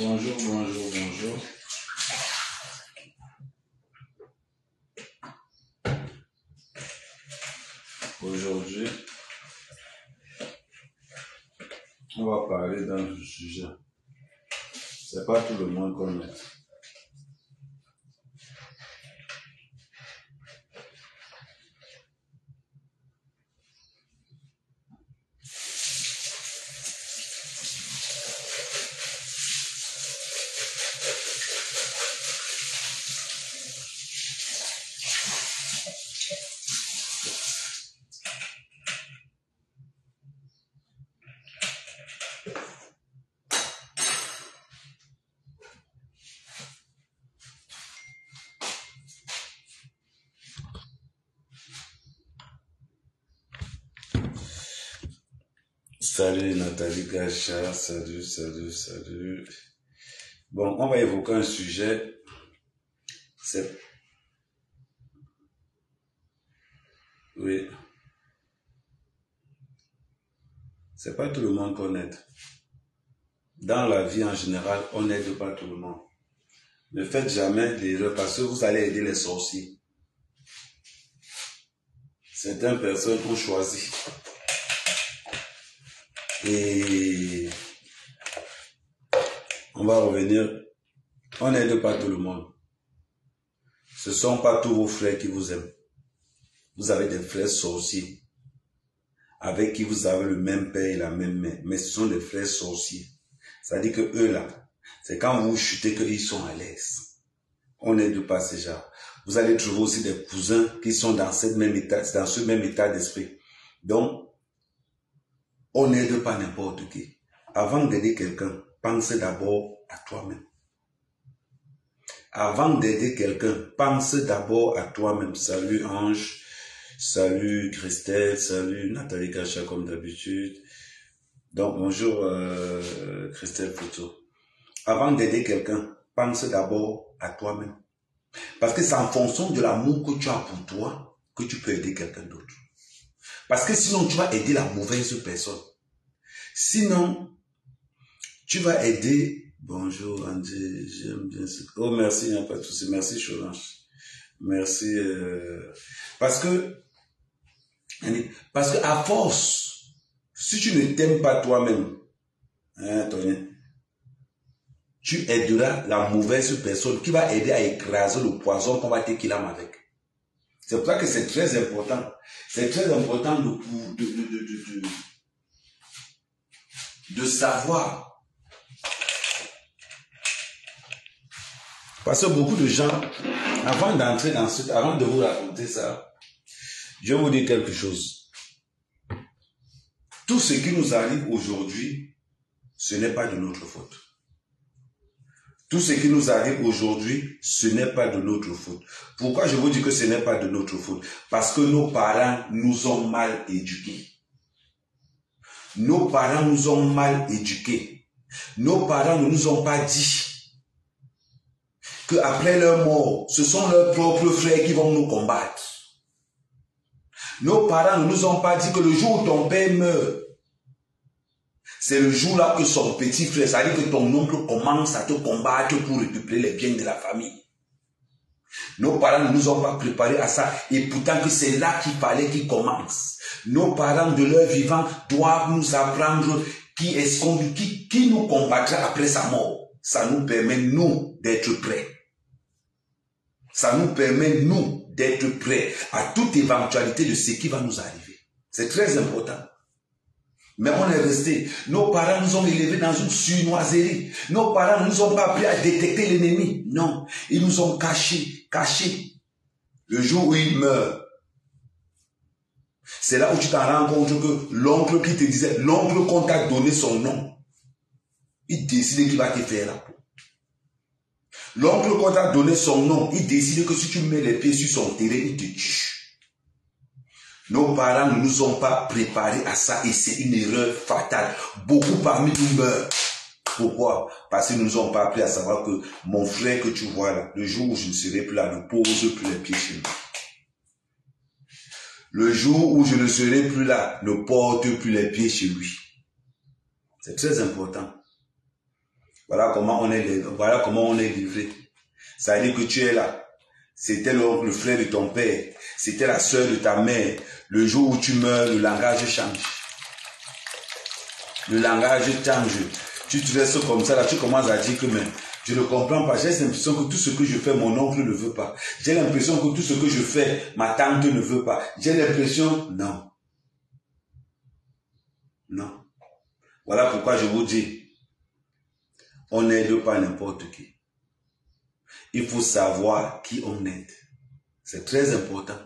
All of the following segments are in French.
Bonjour, bonjour, bonjour. Aujourd'hui, on va parler d'un sujet. C'est pas tout le monde qu'on aime. Salut Nathalie Gacha, salut. Bon, on va évoquer un sujet. Oui. C'est pas tout le monde qu'on aide. Dans la vie en général, on n'aide pas tout le monde. Ne faites jamais l'erreur parce que vous allez aider les sorciers. Certaines personnes ont choisi. Et on va revenir. On n'aide pas tout le monde. Ce ne sont pas tous vos frères qui vous aiment. Vous avez des frères sorciers avec qui vous avez le même père et la même mère. Mais ce sont des frères sorciers. C'est-à-dire que eux là, c'est quand vous chutez qu'ils sont à l'aise. On n'aide pas ces gens. Vous allez trouver aussi des cousins qui sont dans ce même état d'esprit. Donc, on n'aide pas n'importe qui. Avant d'aider quelqu'un, pensez d'abord à toi-même. Avant d'aider quelqu'un, pense d'abord à toi-même. Salut Ange, salut Christelle, salut Nathalie Gacha comme d'habitude. Donc bonjour Christelle Photo. Avant d'aider quelqu'un, pense d'abord à toi-même. Parce que c'est en fonction de l'amour que tu as pour toi que tu peux aider quelqu'un d'autre. Parce que sinon tu vas aider la mauvaise personne. Sinon, tu vas aider... Bonjour Andy, j'aime bien ce... Oh merci, il n'y a pas de souci. Merci Cholange. Merci. Parce que à force, si tu ne t'aimes pas toi-même, hein, Tony, tu aideras la mauvaise personne qui va aider à écraser le poison qu'on va t'équiler avec. C'est pour ça que c'est très important. C'est très important de savoir. Parce que beaucoup de gens, avant d'entrer dans avant de vous raconter ça, je vais vous dire quelque chose. Tout ce qui nous arrive aujourd'hui, ce n'est pas de notre faute. Tout ce qui nous arrive aujourd'hui, ce n'est pas de notre faute. Pourquoi je vous dis que ce n'est pas de notre faute? Parce que nos parents nous ont mal éduqués. Nos parents nous ont mal éduqués. Nos parents ne nous ont pas dit qu'après leur mort, ce sont leurs propres frères qui vont nous combattre. Nos parents ne nous ont pas dit que le jour où ton père meurt, c'est le jour-là que son petit frère, c'est-à-dire que ton oncle commence à te combattre pour récupérer les biens de la famille. Nos parents ne nous ont pas préparés à ça. Et pourtant que c'est là qu'il fallait qu'ils commencent. Nos parents de leur vivant doivent nous apprendre qui nous combattra après sa mort. Ça nous permet, nous, d'être prêts. Ça nous permet, nous, d'être prêts à toute éventualité de ce qui va nous arriver. C'est très important. Mais on est resté. Nos parents nous ont élevés dans une surnoiserie. Nos parents ne nous ont pas appris à détecter l'ennemi. Non. Ils nous ont cachés. Le jour où ils meurent. C'est là où tu t'en rends compte que l'oncle qui te disait, l'oncle qu'on t'a donné son nom, il décide qu'il va te faire la peau. L'oncle qu'on t'a donné son nom, il décide que si tu mets les pieds sur son terrain, il te tue. Nos parents ne nous ont pas préparés à ça et c'est une erreur fatale. Beaucoup parmi nous meurent. Pourquoi? Parce qu'ils ne nous ont pas appris à savoir que mon frère que tu vois là, le jour où je ne serai plus là, ne pose plus les pieds chez moi. Le jour où je ne serai plus là, ne porte plus les pieds chez lui. C'est très important. Voilà comment on est livré. Ça veut dire que tu es là. C'était le frère de ton père. C'était la sœur de ta mère. Le jour où tu meurs, le langage change. Le langage change. Tu te laisses comme ça, là, tu commences à dire que mais, je ne comprends pas. J'ai l'impression que tout ce que je fais, mon oncle ne veut pas. J'ai l'impression que tout ce que je fais, ma tante ne veut pas. J'ai l'impression, non. Non. Voilà pourquoi je vous dis, on n'aide pas n'importe qui. Il faut savoir qui on aide. C'est très important.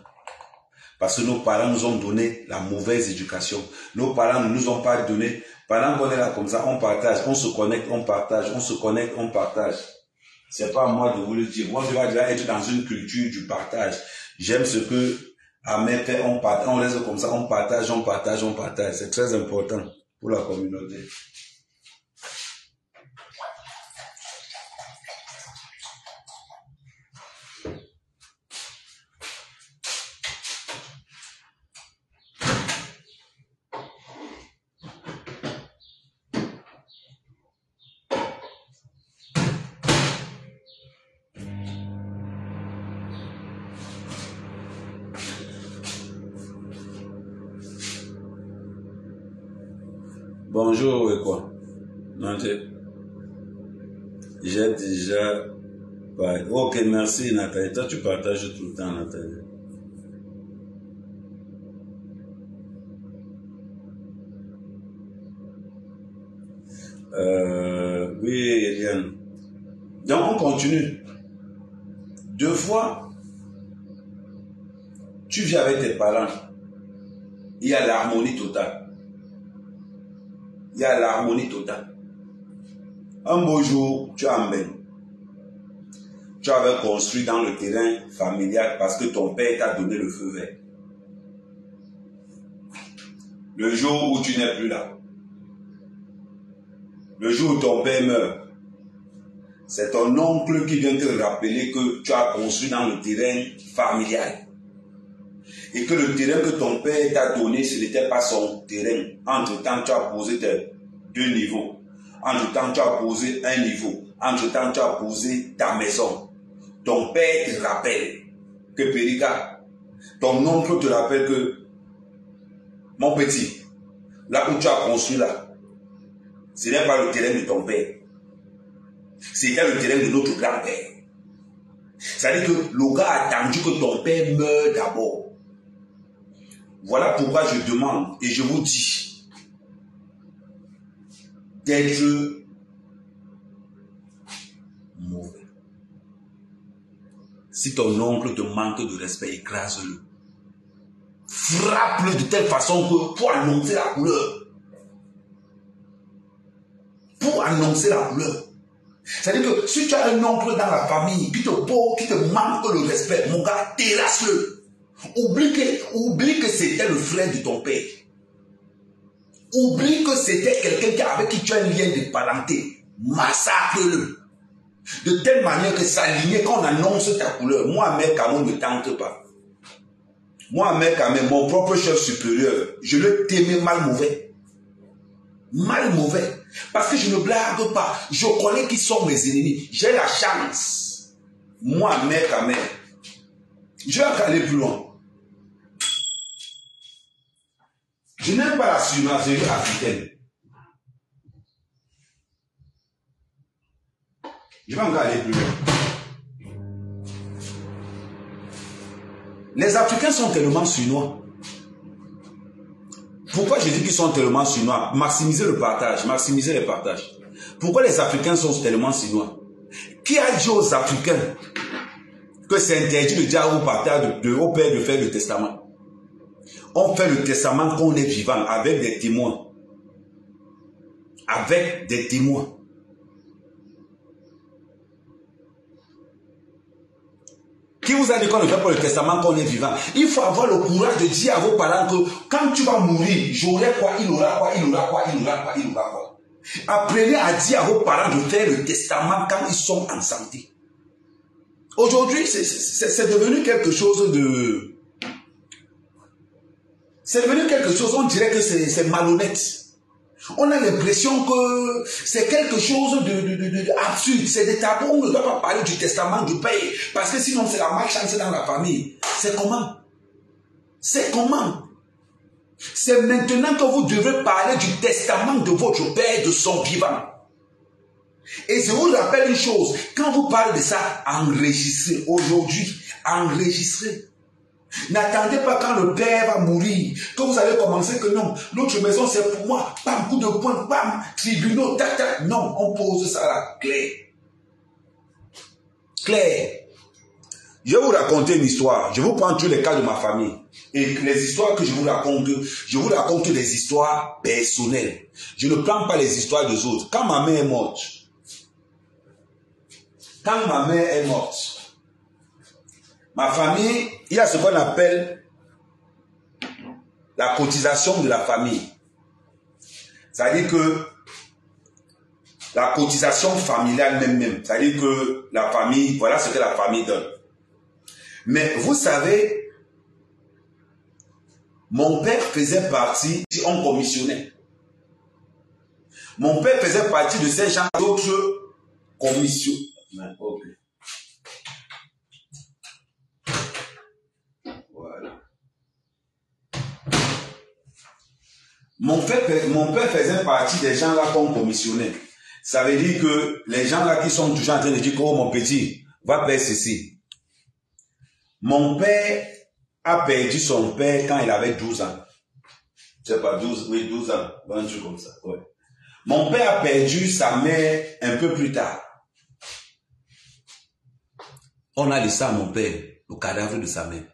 Parce que nos parents nous ont donné la mauvaise éducation. Nos parents ne nous ont pas donné. Pendant qu'on est là comme ça, on partage, on se connecte, on partage, on se connecte, on partage. C'est pas à moi de vous le dire. Moi, je vais déjà être dans une culture du partage. J'aime ce que Ahmed fait, on partage, on reste comme ça, on partage, on partage, on partage. C'est très important pour la communauté. Bonjour et quoi? Non, j'ai déjà... Ok, merci Nathalie. Toi, tu partages tout le temps, Nathalie. Oui, Eliane. Donc, on continue. 2 fois, tu vis avec tes parents. Il y a l'harmonie totale. Il y a l'harmonie totale. Un beau jour, tu as amené. Tu avais construit dans le terrain familial parce que ton père t'a donné le feu vert. Le jour où tu n'es plus là, le jour où ton père meurt, c'est ton oncle qui vient te rappeler que tu as construit dans le terrain familial. Et que le terrain que ton père t'a donné, ce n'était pas son terrain. Entre-temps, tu as posé tes 2 niveaux. Entre-temps, tu as posé un niveau. Entre-temps, tu as posé ta maison. Ton père te rappelle que Périka, ton oncle te rappelle que mon petit, là où tu as construit là, ce n'est pas le terrain de ton père. C'était le terrain de notre grand-père. C'est-à-dire que le gars a attendu que ton père meure d'abord. Voilà pourquoi je demande et je vous dis d'être mauvais. Si ton oncle te manque de respect, écrase-le. Frappe-le de telle façon que pour annoncer la couleur. Pour annoncer la couleur. C'est-à-dire que si tu as un oncle dans la famille qui te manque le respect, mon gars, terrasse-le. Oublie que c'était le frère de ton père. Oublie que c'était quelqu'un avec qui tu as un lien de parenté. Massacre-le. De telle manière que s'aligner quand on annonce ta couleur. Moi, mec, Cameroun ne tente pas. Moi, mec, mon propre chef supérieur, je le t'aimais mal mauvais. Mal mauvais. Parce que je ne blague pas. Je connais qui sont mes ennemis. J'ai la chance. Moi, mec, je vais aller plus loin. Je n'aime pas la surenchère africaine. Je vais encore aller plus loin. Les Africains sont tellement suinois. Pourquoi je dis qu'ils sont tellement suinois? Maximiser le partage, maximiser les partages. Pourquoi les Africains sont tellement suinois? Qui a dit aux Africains que c'est interdit de dire au père de faire le testament? On fait le testament quand on est vivant, avec des témoins. Avec des témoins. Qui vous a dit qu'on ne fait pas le testament quand on est vivant? Il faut avoir le courage de dire à vos parents que quand tu vas mourir, j'aurai quoi, il aura quoi, il aura quoi, il aura quoi, il aura quoi. Apprenez à dire à vos parents de faire le testament quand ils sont en santé. Aujourd'hui, c'est devenu quelque chose de... C'est devenu quelque chose, on dirait que c'est malhonnête. On a l'impression que c'est quelque chose d'absurde. C'est des tabous. On ne doit pas parler du testament du père. Parce que sinon, c'est la malchance dans la famille. C'est comment? C'est comment? C'est maintenant que vous devez parler du testament de votre père, de son vivant. Et je vous rappelle une chose. Quand vous parlez de ça, enregistrez. Aujourd'hui, enregistrez. N'attendez pas quand le père va mourir, que vous allez commencer que non, l'autre maison c'est pour moi, bam, coup de poing, bam, tribunaux, tac, tac. Non, on pose ça là, clair. Clair. Je vais vous raconter une histoire. Je vous prends tous les cas de ma famille. Et les histoires que je vous raconte des histoires personnelles. Je ne prends pas les histoires des autres. Quand ma mère est morte, ma famille, il y a ce qu'on appelle la cotisation de la famille. C'est-à-dire que la cotisation familiale même. C'est-à-dire que la famille, voilà ce que la famille donne. Mais vous savez, mon père faisait partie, on commissionnait. Mon père faisait partie de ces gens d'autres commissions. Voilà. Mon père faisait partie des gens là qu'on commissionnait. Ça veut dire que les gens là qui sont toujours en train de dire, oh mon petit, va faire ceci. Mon père a perdu son père quand il avait 12 ans. Je sais pas, 12 ans, un truc comme ça. Ouais. Mon père a perdu sa mère un peu plus tard. On a laissé à mon père le cadavre de sa mère.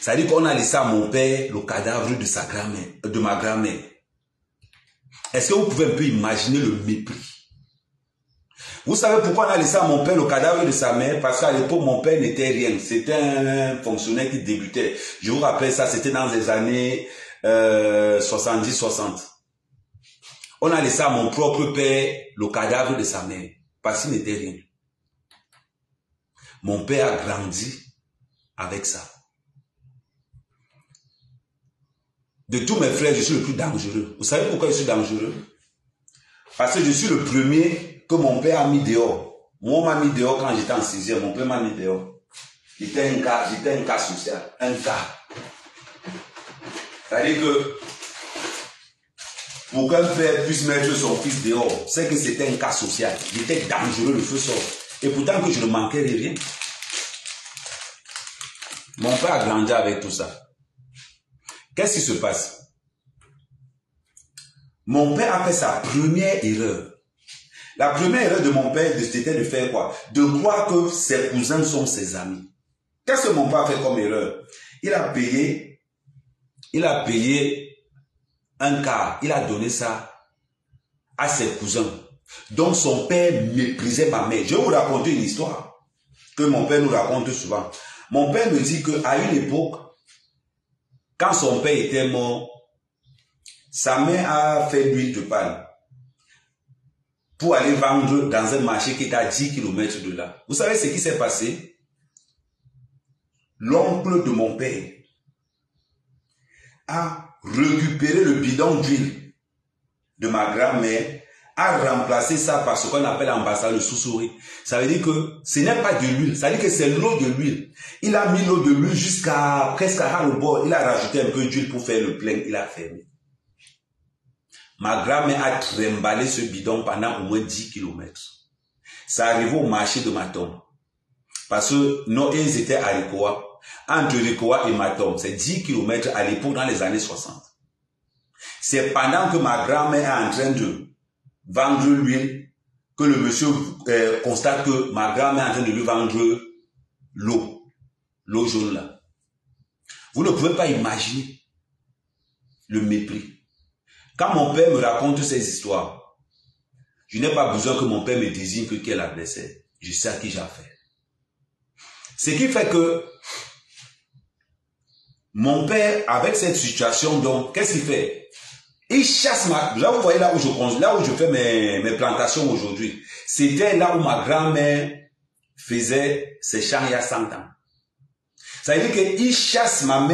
Ça veut dire qu'on a laissé à mon père le cadavre de sa grand-mère, de ma grand-mère. Est-ce que vous pouvez un peu imaginer le mépris? Vous savez pourquoi on a laissé à mon père le cadavre de sa mère? Parce qu'à l'époque, mon père n'était rien. C'était un fonctionnaire qui débutait. Je vous rappelle ça, c'était dans les années 70-60. On a laissé à mon propre père le cadavre de sa mère. Parce qu'il n'était rien. Mon père a grandi avec ça. De tous mes frères, je suis le plus dangereux. Vous savez pourquoi je suis dangereux? Parce que je suis le premier que mon père a mis dehors. Moi, on m'a mis dehors quand j'étais en 6e. Mon père m'a mis dehors. J'étais un cas social. Un cas. C'est-à-dire que pour qu'un père puisse mettre son fils dehors, c'est que c'était un cas social. J'étais dangereux, le feu sort. Et pourtant que je ne manquais de rien. Mon père a grandi avec tout ça. Qu'est-ce qui se passe? Mon père a fait sa première erreur. La première erreur de mon père, c'était de faire quoi? De croire que ses cousins sont ses amis. Qu'est-ce que mon père a fait comme erreur? Il a payé un quart. Il a donné ça à ses cousins. Donc son père méprisait ma mère. Je vais vous raconter une histoire que mon père nous raconte souvent. Mon père me dit qu'à une époque, quand son père était mort, sa mère a fait l'huile de palme pour aller vendre dans un marché qui est à 10 km de là. Vous savez ce qui s'est passé? L'oncle de mon père a récupéré le bidon d'huile de ma grand-mère, a remplacé ça par ce qu'on appelle en Bassa le sous-souris. Ça veut dire que ce n'est pas de l'huile, ça veut dire que c'est l'eau de l'huile. Il a mis l'eau de l'huile jusqu'à presque à le bord. Il a rajouté un peu d'huile pour faire le plein. Il a fermé. Ma grand-mère a trimballé ce bidon pendant au moins 10 km. Ça arrivait au marché de Matom. Parce que nos ils étaient à Rikoa. Entre Rikoa et Matom, c'est 10 km à l'époque dans les années 60. C'est pendant que ma grand-mère est en train de vendre l'huile que le monsieur constate que ma grand-mère est en train de lui vendre l'eau jaune là. Vous ne pouvez pas imaginer le mépris. Quand mon père me raconte ces histoires, je n'ai pas besoin que mon père me désigne qui est l'adversaire. Je sais à qui j'ai affaire. Ce qui fait que mon père, avec cette situation, donc, qu'est-ce qu'il fait? Il chasse là, vous voyez là où je fais mes plantations aujourd'hui. C'était là où ma grand-mère faisait ses champs il y a 100 ans. Ça veut dire qu'il chasse ma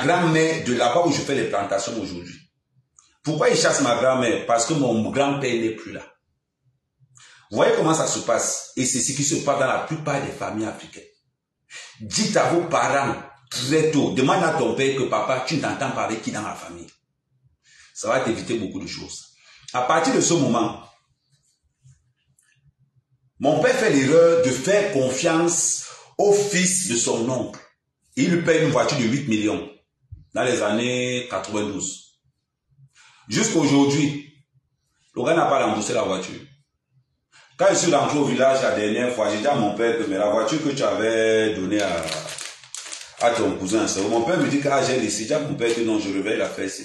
grand-mère de là-bas où je fais les plantations aujourd'hui. Pourquoi il chasse ma grand-mère? Parce que mon grand-père n'est plus là. Vous voyez comment ça se passe? Et c'est ce qui se passe dans la plupart des familles africaines. Dites à vos parents très tôt, demande à ton père que papa, tu n'entends pas avec qui dans la famille. Ça va t'éviter beaucoup de choses. À partir de ce moment, mon père fait l'erreur de faire confiance au fils de son oncle. Il lui paye une voiture de 8 millions dans les années 92. Jusqu'à aujourd'hui, le gars n'a pas remboursé la voiture. Quand je suis rentré au village la dernière fois, j'ai dit à mon père que mais la voiture que tu avais donnée à ton cousin, mon père me dit que j'ai laissé. J'ai dit à mon père que non, je réveille la fesse.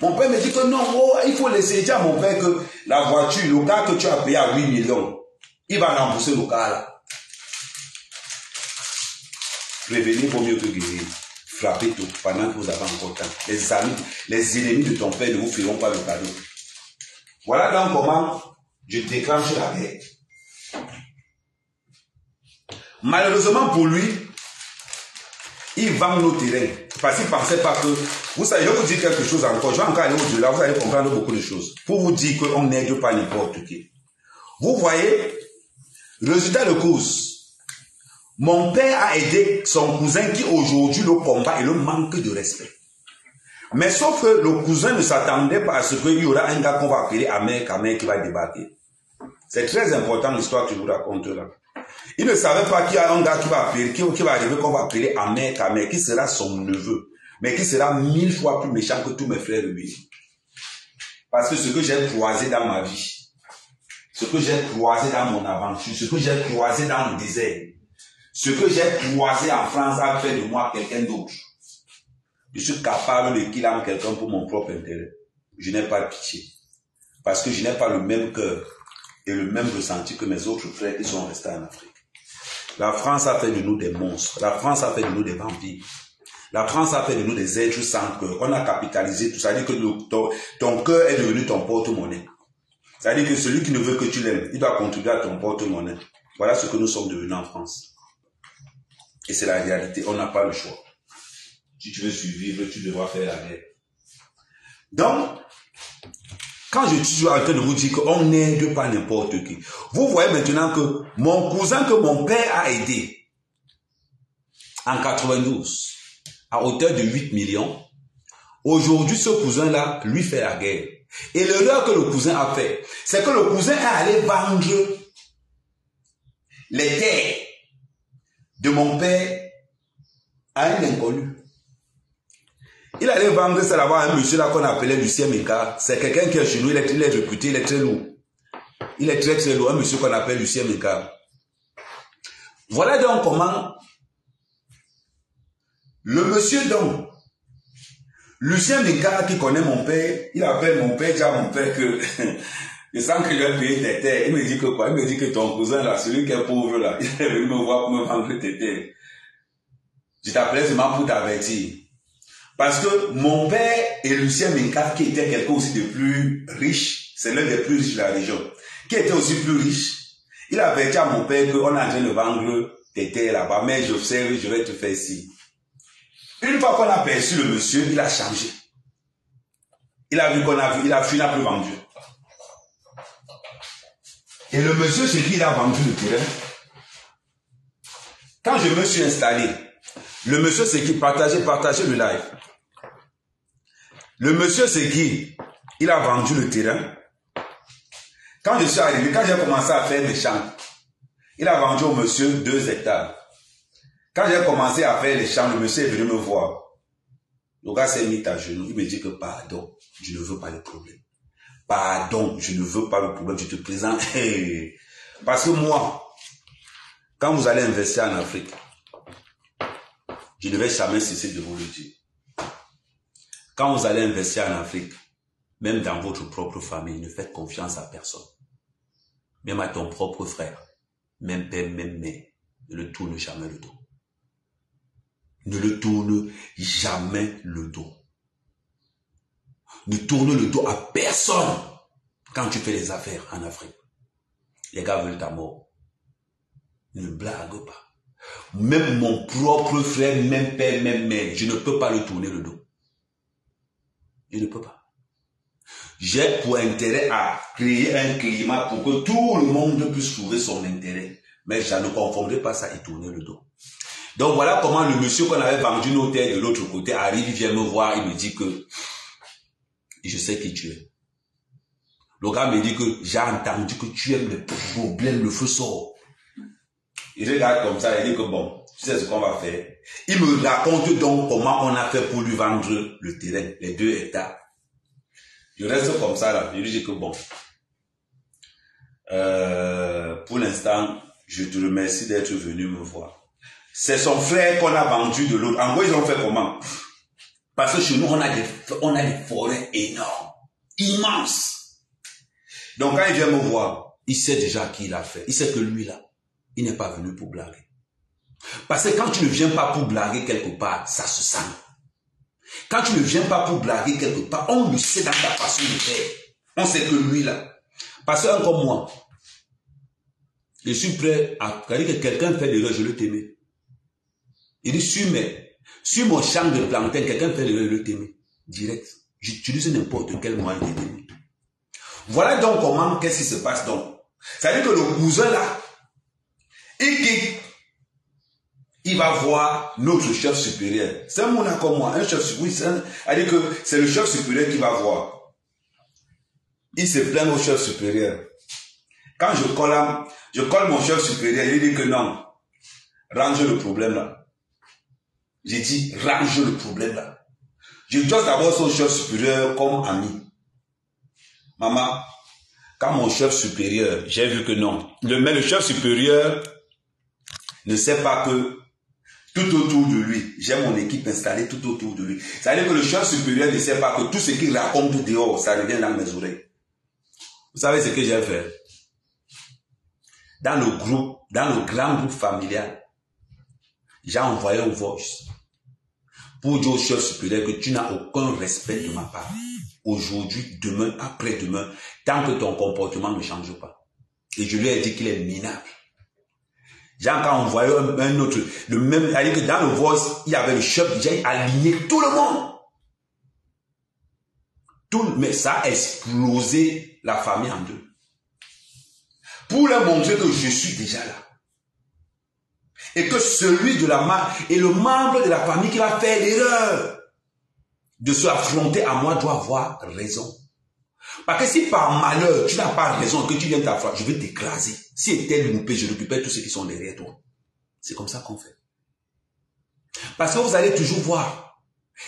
Mon père me dit que non, oh, il faut laisser. J'ai dit à mon père que la voiture, le gars que tu as payé à 8 millions, il va rembourser le gars là. Prévenir vaut mieux que guérir. Frappez tout pendant que vous avez encore temps. Les amis, les ennemis de ton père ne vous feront pas le cadeau. Voilà donc comment je déclenche la guerre. Malheureusement pour lui, il vend nos terrains. Parce qu'il ne pensait pas que... Vous savez, je vais vous dire quelque chose encore. Je vais encore aller au-delà. Vous allez comprendre beaucoup de choses. Pour vous dire qu'on n'aide pas n'importe qui. Vous voyez, résultat de course. Mon père a aidé son cousin qui aujourd'hui le combat et le manque de respect. Mais sauf que le cousin ne s'attendait pas à ce qu'il y aura un gars qu'on va appeler Ahmed Kamer qui va débarquer. C'est très important l'histoire que je vous raconte là. Il ne savait pas qu'il y a un gars qui va appeler, qui va arriver qu'on va appeler Ahmed Kamer, qui sera son neveu, mais qui sera 1000 fois plus méchant que tous mes frères lui. Parce que ce que j'ai croisé dans ma vie, ce que j'ai croisé dans mon aventure, ce que j'ai croisé dans le désert, ce que j'ai croisé en France a fait de moi quelqu'un d'autre. Je suis capable de killer quelqu'un pour mon propre intérêt. Je n'ai pas de pitié. Parce que je n'ai pas le même cœur et le même ressenti que mes autres frères qui sont restés en Afrique. La France a fait de nous des monstres. La France a fait de nous des vampires. La France a fait de nous des êtres sans cœur. On a capitalisé tout ça. C'est-à-dire que ton cœur est devenu ton porte-monnaie. C'est-à-dire que celui qui ne veut que tu l'aimes, il doit contribuer à ton porte-monnaie. Voilà ce que nous sommes devenus en France. Et c'est la réalité. On n'a pas le choix. Si tu veux survivre, tu devras faire la guerre. Donc, quand je suis en train de vous dire qu'on n'aide pas n'importe qui, vous voyez maintenant que mon cousin que mon père a aidé en 92, à hauteur de 8 millions, aujourd'hui ce cousin-là lui fait la guerre. Et l'erreur que le cousin a fait, c'est que le cousin est allé vendre les terres de mon père à un inconnu. Il allait vendre ça là-bas à un monsieur là qu'on appelait Lucien Menka. C'est quelqu'un qui est chez nous, il est réputé, il est très lourd. Il est très très lourd, un monsieur qu'on appelle Lucien Menka. Voilà donc comment le monsieur donc, Lucien Menka qui connaît mon père, il appelle mon père, dit à mon père que je sens qu'il a payé tes terres. Il me dit que quoi? Il me dit que ton cousin là, celui qui est pauvre là, il est venu me voir pour me vendre tes terres. Je t'appelais seulement pour t'avertir. Parce que mon père et Lucien Menka, qui était quelqu'un aussi de plus riche, c'est l'un des plus riches de la région, qui était aussi plus riche, il avait dit à mon père qu'on est en train de vendre des terres là-bas, mais j'observe, je vais te faire ci. Une fois qu'on a aperçu le monsieur, il a changé. Il a vu il a fui, il n'a plus vendu. Et le monsieur, c'est qui il a vendu le terrain. Quand je me suis installé, le monsieur, c'est qui partagez le live. Le monsieur, c'est qui il a vendu le terrain. Quand je suis arrivé, quand j'ai commencé à faire mes champs, il a vendu au monsieur 2 hectares. Quand j'ai commencé à faire les champs, le monsieur est venu me voir. Le gars s'est mis à genoux. Il me dit que pardon, je ne veux pas le problème. Pardon, je ne veux pas le problème. Je te présente. Parce que moi, quand vous allez investir en Afrique, je ne vais jamais cesser de vous le dire. Quand vous allez investir en Afrique, même dans votre propre famille, ne faites confiance à personne. Même à ton propre frère, même père, même mère, ne le tourne jamais le dos. Ne le tourne jamais le dos. Ne tourne le dos à personne quand tu fais les affaires en Afrique. Les gars veulent ta mort. Ne blague pas. Même mon propre frère, même père, même mère, je ne peux pas lui tourner le dos. Je ne peux pas. J'ai pour intérêt à créer un climat pour que tout le monde puisse trouver son intérêt. Mais je ne confondrai pas ça et tourner le dos. Donc voilà comment le monsieur qu'on avait vendu nos terres de l'autre côté arrive, il vient me voir, il me dit que je sais qui tu es. Le gars me dit que j'ai entendu que tu aimes les problèmes, le feu sort. Il regarde comme ça, il dit que bon, tu sais ce qu'on va faire. Il me raconte donc comment on a fait pour lui vendre le terrain, les 2 hectares. Je reste comme ça là, je lui dis que bon, pour l'instant, je te remercie d'être venu me voir. C'est son frère qu'on a vendu de l'autre. En gros, ils ont fait comment? Parce que chez nous, on a des forêts énormes, immenses. Donc quand il vient me voir, il sait déjà qui il a fait. Il sait que lui là, il n'est pas venu pour blaguer. Parce que quand tu ne viens pas pour blaguer quelque part, ça se sent. Quand tu ne viens pas pour blaguer quelque part, on le sait dans ta façon de faire. On sait que lui là. Parce qu'un comme moi, je suis prêt à dire que quelqu'un fait l'erreur, je le t'aimer. Il dit, sur mon champ de plantain, quelqu'un fait l'erreur, je le t'aimer. Direct. J'utilise n'importe quel moyen de t'aimer. Voilà donc comment, qu'est-ce qui se passe donc. C'est-à-dire que le cousin là, il va voir notre chef supérieur. C'est un monde comme moi, un chef supérieur. C'est-à-dire que c'est le chef supérieur qui va voir. Il se plaint au chef supérieur. Quand je colle mon chef supérieur, il dit que non, range le problème là. J'ai dit, range le problème là. Je dois d'abord son chef supérieur comme ami. Maman, quand mon chef supérieur, j'ai vu que non. Mais le chef supérieur ne sait pas que tout autour de lui, j'ai mon équipe installée tout autour de lui. C'est-à-dire que le chef supérieur ne sait pas que tout ce qu'il raconte dehors, ça revient dans mes oreilles. Vous savez ce que j'ai fait? Dans le grand groupe familial, j'ai envoyé un voice pour dire au chef supérieur que tu n'as aucun respect de ma part. Aujourd'hui, demain, après-demain, tant que ton comportement ne change pas. Et je lui ai dit qu'il est minable. J'ai encore envoyé un autre, le même, c'est-à-dire que dans le voice, il y avait le chef, j'ai aligné tout le monde. Mais ça a explosé la famille en deux. Pour leur montrer que je suis déjà là. Et que celui de et le membre de la famille qui va faire l'erreur de se affronter à moi doit avoir raison. Parce que si par malheur, tu n'as pas raison, que tu viens t'affronter, je vais t'écraser. Si était loupé, je récupère tous ceux qui sont derrière toi. C'est comme ça qu'on fait. Parce que vous allez toujours voir.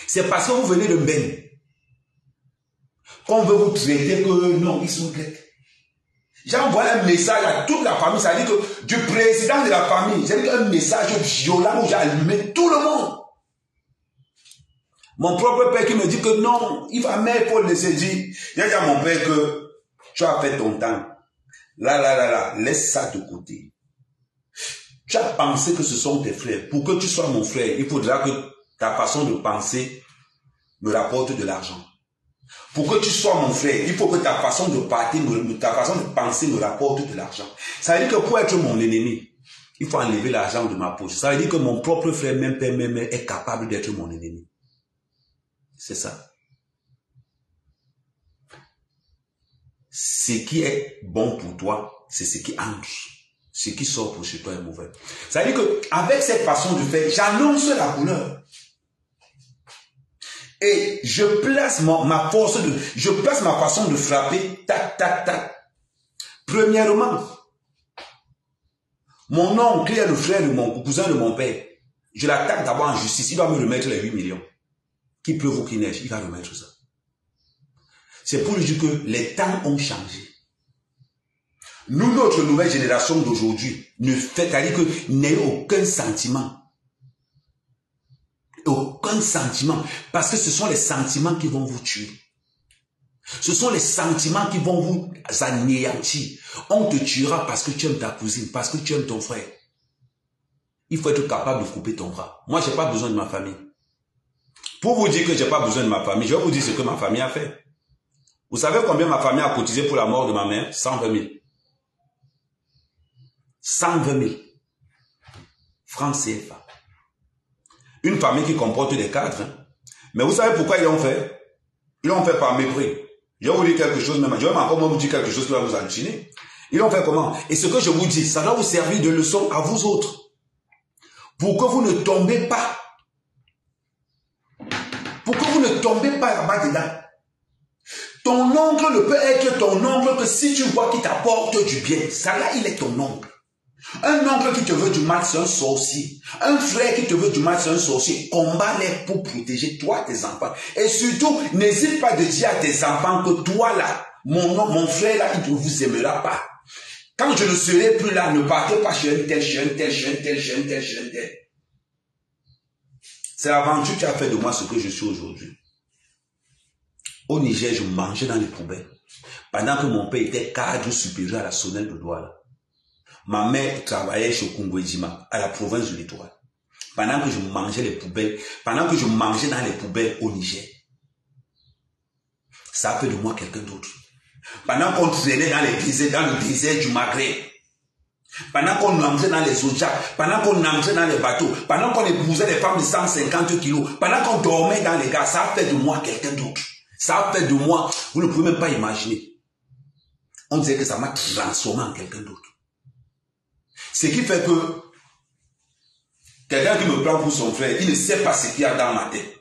C'est parce que vous venez de Ben qu'on veut vous traiter que non, ils sont grecs. J'ai envoyé un message à toute la famille, ça veut dire que du président de la famille, j'ai dit un message violent où j'ai allumé tout le monde. Mon propre père qui me dit que non, il va mettre pour laisser dire. J'ai dit à mon père que tu as fait ton temps. Là, laisse ça de côté. Tu as pensé que ce sont tes frères. Pour que tu sois mon frère, il faudra que ta façon de penser me rapporte de l'argent. Pour que tu sois mon frère, il faut que ta façon de penser me rapporte de l'argent. Ça veut dire que pour être mon ennemi, il faut enlever l'argent de ma poche. Ça veut dire que mon propre frère, même père, même mère, est capable d'être mon ennemi. C'est ça. Ce qui est bon pour toi, c'est ce qui entre. Ce qui sort pour chez toi est mauvais. Ça veut dire qu'avec cette façon de faire, j'annonce la couleur. Et je place ma façon de frapper, tac, tac, tac. Premièrement, mon oncle est le frère de mon cousin de mon père. Je l'attaque d'abord en justice. Il doit me remettre les 8 millions. Qu'il pleuve ou qu'il neige, il va remettre ça. C'est pour lui dire que les temps ont changé. Nous, notre nouvelle génération d'aujourd'hui, c'est-à-dire que n'ayez aucun sentiment. Aucun sentiment. Parce que ce sont les sentiments qui vont vous tuer. Ce sont les sentiments qui vont vous anéantir. On te tuera parce que tu aimes ta cousine, parce que tu aimes ton frère. Il faut être capable de couper ton bras. Moi, je n'ai pas besoin de ma famille. Pour vous dire que je n'ai pas besoin de ma famille, je vais vous dire ce que ma famille a fait. Vous savez combien ma famille a cotisé pour la mort de ma mère? 120 000. 120 000 francs CFA. Une famille qui comporte des cadres. Hein. Mais vous savez pourquoi ils l'ont fait? Ils l'ont fait par mépris. Je vais vous dire quelque chose, même. Je vais encore vous dire quelque chose qui va vous halluciner. Ils ont fait comment? Et ce que je vous dis, ça doit vous servir de leçon à vous autres. Pour que vous ne tombez pas. Pour que vous ne tombez pas là-bas dedans. Ton oncle ne peut être ton oncle que si tu vois qu'il t'apporte du bien. Ça là, il est ton oncle. Un oncle qui te veut du mal, c'est un sorcier. Un frère qui te veut du mal, c'est un sorcier. Combat-les pour protéger toi, tes enfants. Et surtout, n'hésite pas de dire à tes enfants que toi là, mon frère là, il ne vous aimera pas. Quand je ne serai plus là, ne partez pas chez un tel, chez un tel, chez un tel, chez un tel, chez un tel. C'est l'aventure qui a fait de moi ce que je suis aujourd'hui. Au Niger, je mangeais dans les poubelles. Pendant que mon père était cadre supérieur à la Sonnelle de Douala. Ma mère travaillait chez Kungwejima, à la province de l'Étoile. Pendant que je mangeais les poubelles, pendant que je mangeais dans les poubelles au Niger. Ça a fait de moi quelqu'un d'autre. Pendant qu'on traînait dans le désert du Maghreb. Pendant qu'on entrait dans les Ojaks, pendant qu'on entrait dans les bateaux, pendant qu'on épousait des femmes de 150 kilos, pendant qu'on dormait dans les gars, ça a fait de moi quelqu'un d'autre. Ça a fait de moi, vous ne pouvez même pas imaginer. On disait que ça m'a transformé en quelqu'un d'autre. Ce qui fait que quelqu'un qui me prend pour son frère, il ne sait pas ce qu'il y a dans ma tête.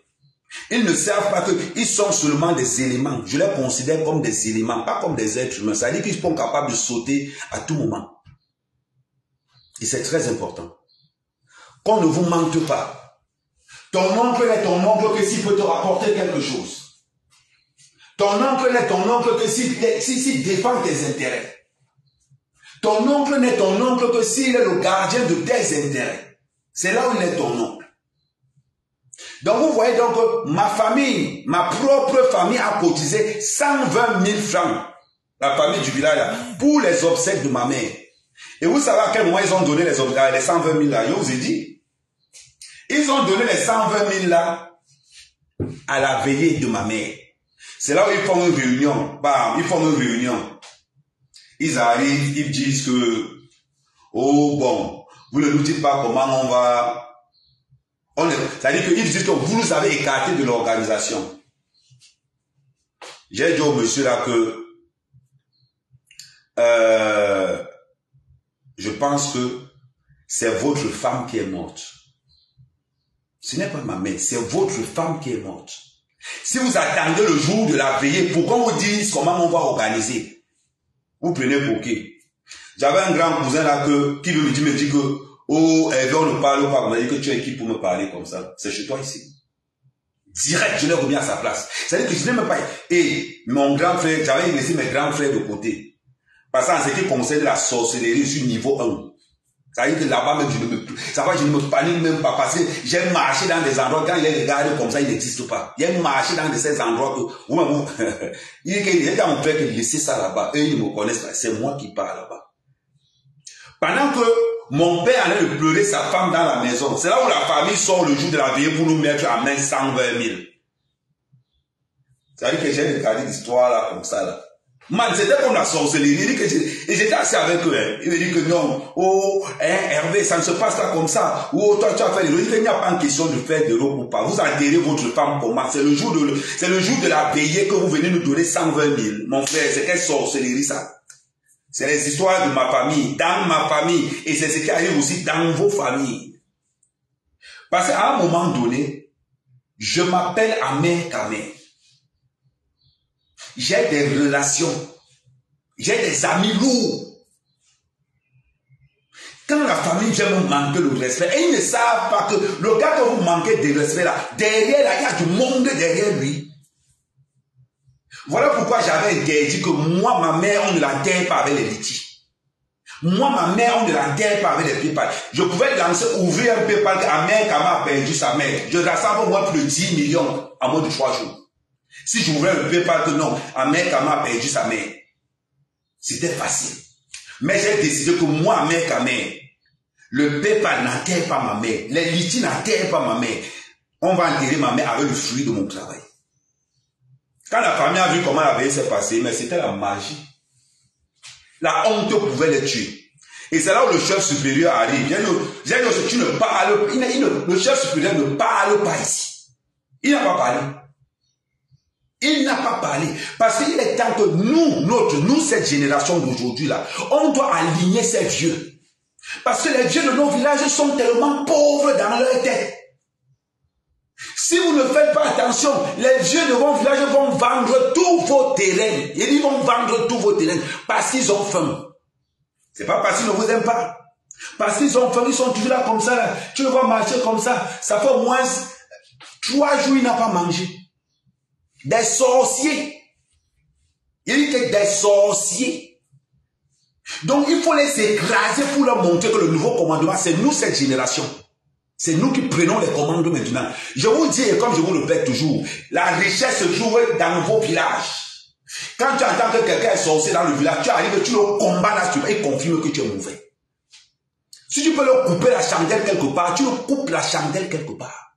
Ils ne savent pas qu'ils sont seulement des éléments. Je les considère comme des éléments, pas comme des êtres humains. Ça veut dire qu'ils sont capables de sauter à tout moment. Et c'est très important. Qu'on ne vous mente pas. Ton oncle est ton oncle que s'il peut te rapporter quelque chose. Ton oncle n'est ton oncle que s'il défend tes intérêts. Ton oncle n'est ton oncle que s'il est le gardien de tes intérêts. C'est là où il est ton oncle. Donc vous voyez donc ma famille, ma propre famille a cotisé 120 000 francs, la famille du village là, pour les obsèques de ma mère. Et vous savez à quel moment ils ont donné les 120 000 là, je vous ai dit. Ils ont donné les 120 000 là à la veillée de ma mère. C'est là où ils font une réunion. Bam, ils font une réunion. Ils arrivent, ils disent que, oh bon, vous ne nous dites pas comment on va... C'est-à-dire qu'ils disent que vous nous avez écarté de l'organisation. J'ai dit au monsieur là que je pense que c'est votre femme qui est morte. Ce n'est pas ma mère, c'est votre femme qui est morte. Si vous attendez le jour de la veillée pour qu'on vous dise comment on va organiser, vous prenez pour qui? J'avais un grand cousin là qui me dit que oh, on ne parle pas, on m'a dit que tu es qui pour me parler comme ça? C'est chez toi ici. Direct, je l'ai remis à sa place. C'est-à-dire que je n'ai même pas... Et mon grand frère, j'avais laissé mes grands frères de côté. Parce qu'en ce qui concerne la sorcellerie, je suis niveau 1. C'est-à-dire que là-bas même, je ne me panique même pas. Parce que j'ai marché dans des endroits, quand il est regardé comme ça, il n'existe pas. J'ai marché dans ces endroits que... il dit à mon frère que laissez ça là-bas. Eux, ils me connaissent pas. C'est moi qui parle là-bas. Pendant que mon père allait de pleurer sa femme dans la maison. C'est là où la famille sort le jour de la veillée pour nous mettre à main 120 000. C'est-à-dire que j'ai regardé l'histoire là, comme ça là. Man, c'était comme la sorcellerie. Et j'étais assis avec eux. Hein. Il me dit que non, oh, hein, Hervé, ça ne se passe pas comme ça. Oh, toi, tu as fait il n'y a pas une question de faire de l'eau ou pas. Vous enterrez votre femme comment? C'est le jour de la veillée que vous venez nous donner 120 000. Mon frère, c'est quelle sorcellerie ça? C'est les histoires de ma famille, dans ma famille. Et c'est ce qui arrive aussi dans vos familles. Parce qu'à un moment donné, je m'appelle Amer Kamer. J'ai des relations. J'ai des amis lourds. Quand la famille vient me manquer le respect, et ils ne savent pas que le gars que vous manquez de respect là, derrière là, il y a du monde derrière lui. Voilà pourquoi j'avais interdit que moi, ma mère, on ne l'enterre pas avec les litiges. Moi, ma mère, on ne l'enterre pas avec les PayPal. Je pouvais lancer, ouvrir un PayPal qu'Amer Kamer a perdu sa mère. Je rassemble au moins plus de 10 millions en moins de 3 jours. Si j'ouvrais le PayPal que non, Amer Kamer a perdu sa mère. C'était facile. Mais j'ai décidé que moi, Amer Kamer, le PayPal n'enterre pas ma mère. Les litiges n'enterrent pas ma mère. On va enterrer ma mère avec le fruit de mon travail. Quand la famille a vu comment la veille s'est passée, mais c'était la magie. La honte pouvait les tuer. Et c'est là où le chef supérieur arrive. J'ai dit, tu ne parles pas. Le chef supérieur ne parle pas ici. Il n'a pas parlé. Il n'a pas parlé. Parce qu'il est temps que nous, cette génération d'aujourd'hui là, on doit aligner ces vieux. Parce que les vieux de nos villages sont tellement pauvres dans leur tête. Si vous ne faites pas attention, les vieux de vos villages vont vendre tous vos terrains. Ils vont vendre tous vos terrains parce qu'ils ont faim. C'est pas parce qu'ils ne vous aiment pas. Parce qu'ils ont faim, ils sont toujours là comme ça. Là. Tu le vois marcher comme ça. Ça fait au moins 3 jours, il n'a pas mangé. Des sorciers. Il dit que des sorciers. Donc il faut les écraser pour leur montrer que le nouveau commandement, c'est nous cette génération. C'est nous qui prenons les commandes maintenant. Je vous dis, et comme je vous le répète toujours, la richesse se trouve dans vos villages. Quand tu entends que quelqu'un est sorcier dans le village, tu arrives, tu le combats là, il confirme que tu es mauvais. Si tu peux leur couper la chandelle quelque part, tu le coupes la chandelle quelque part.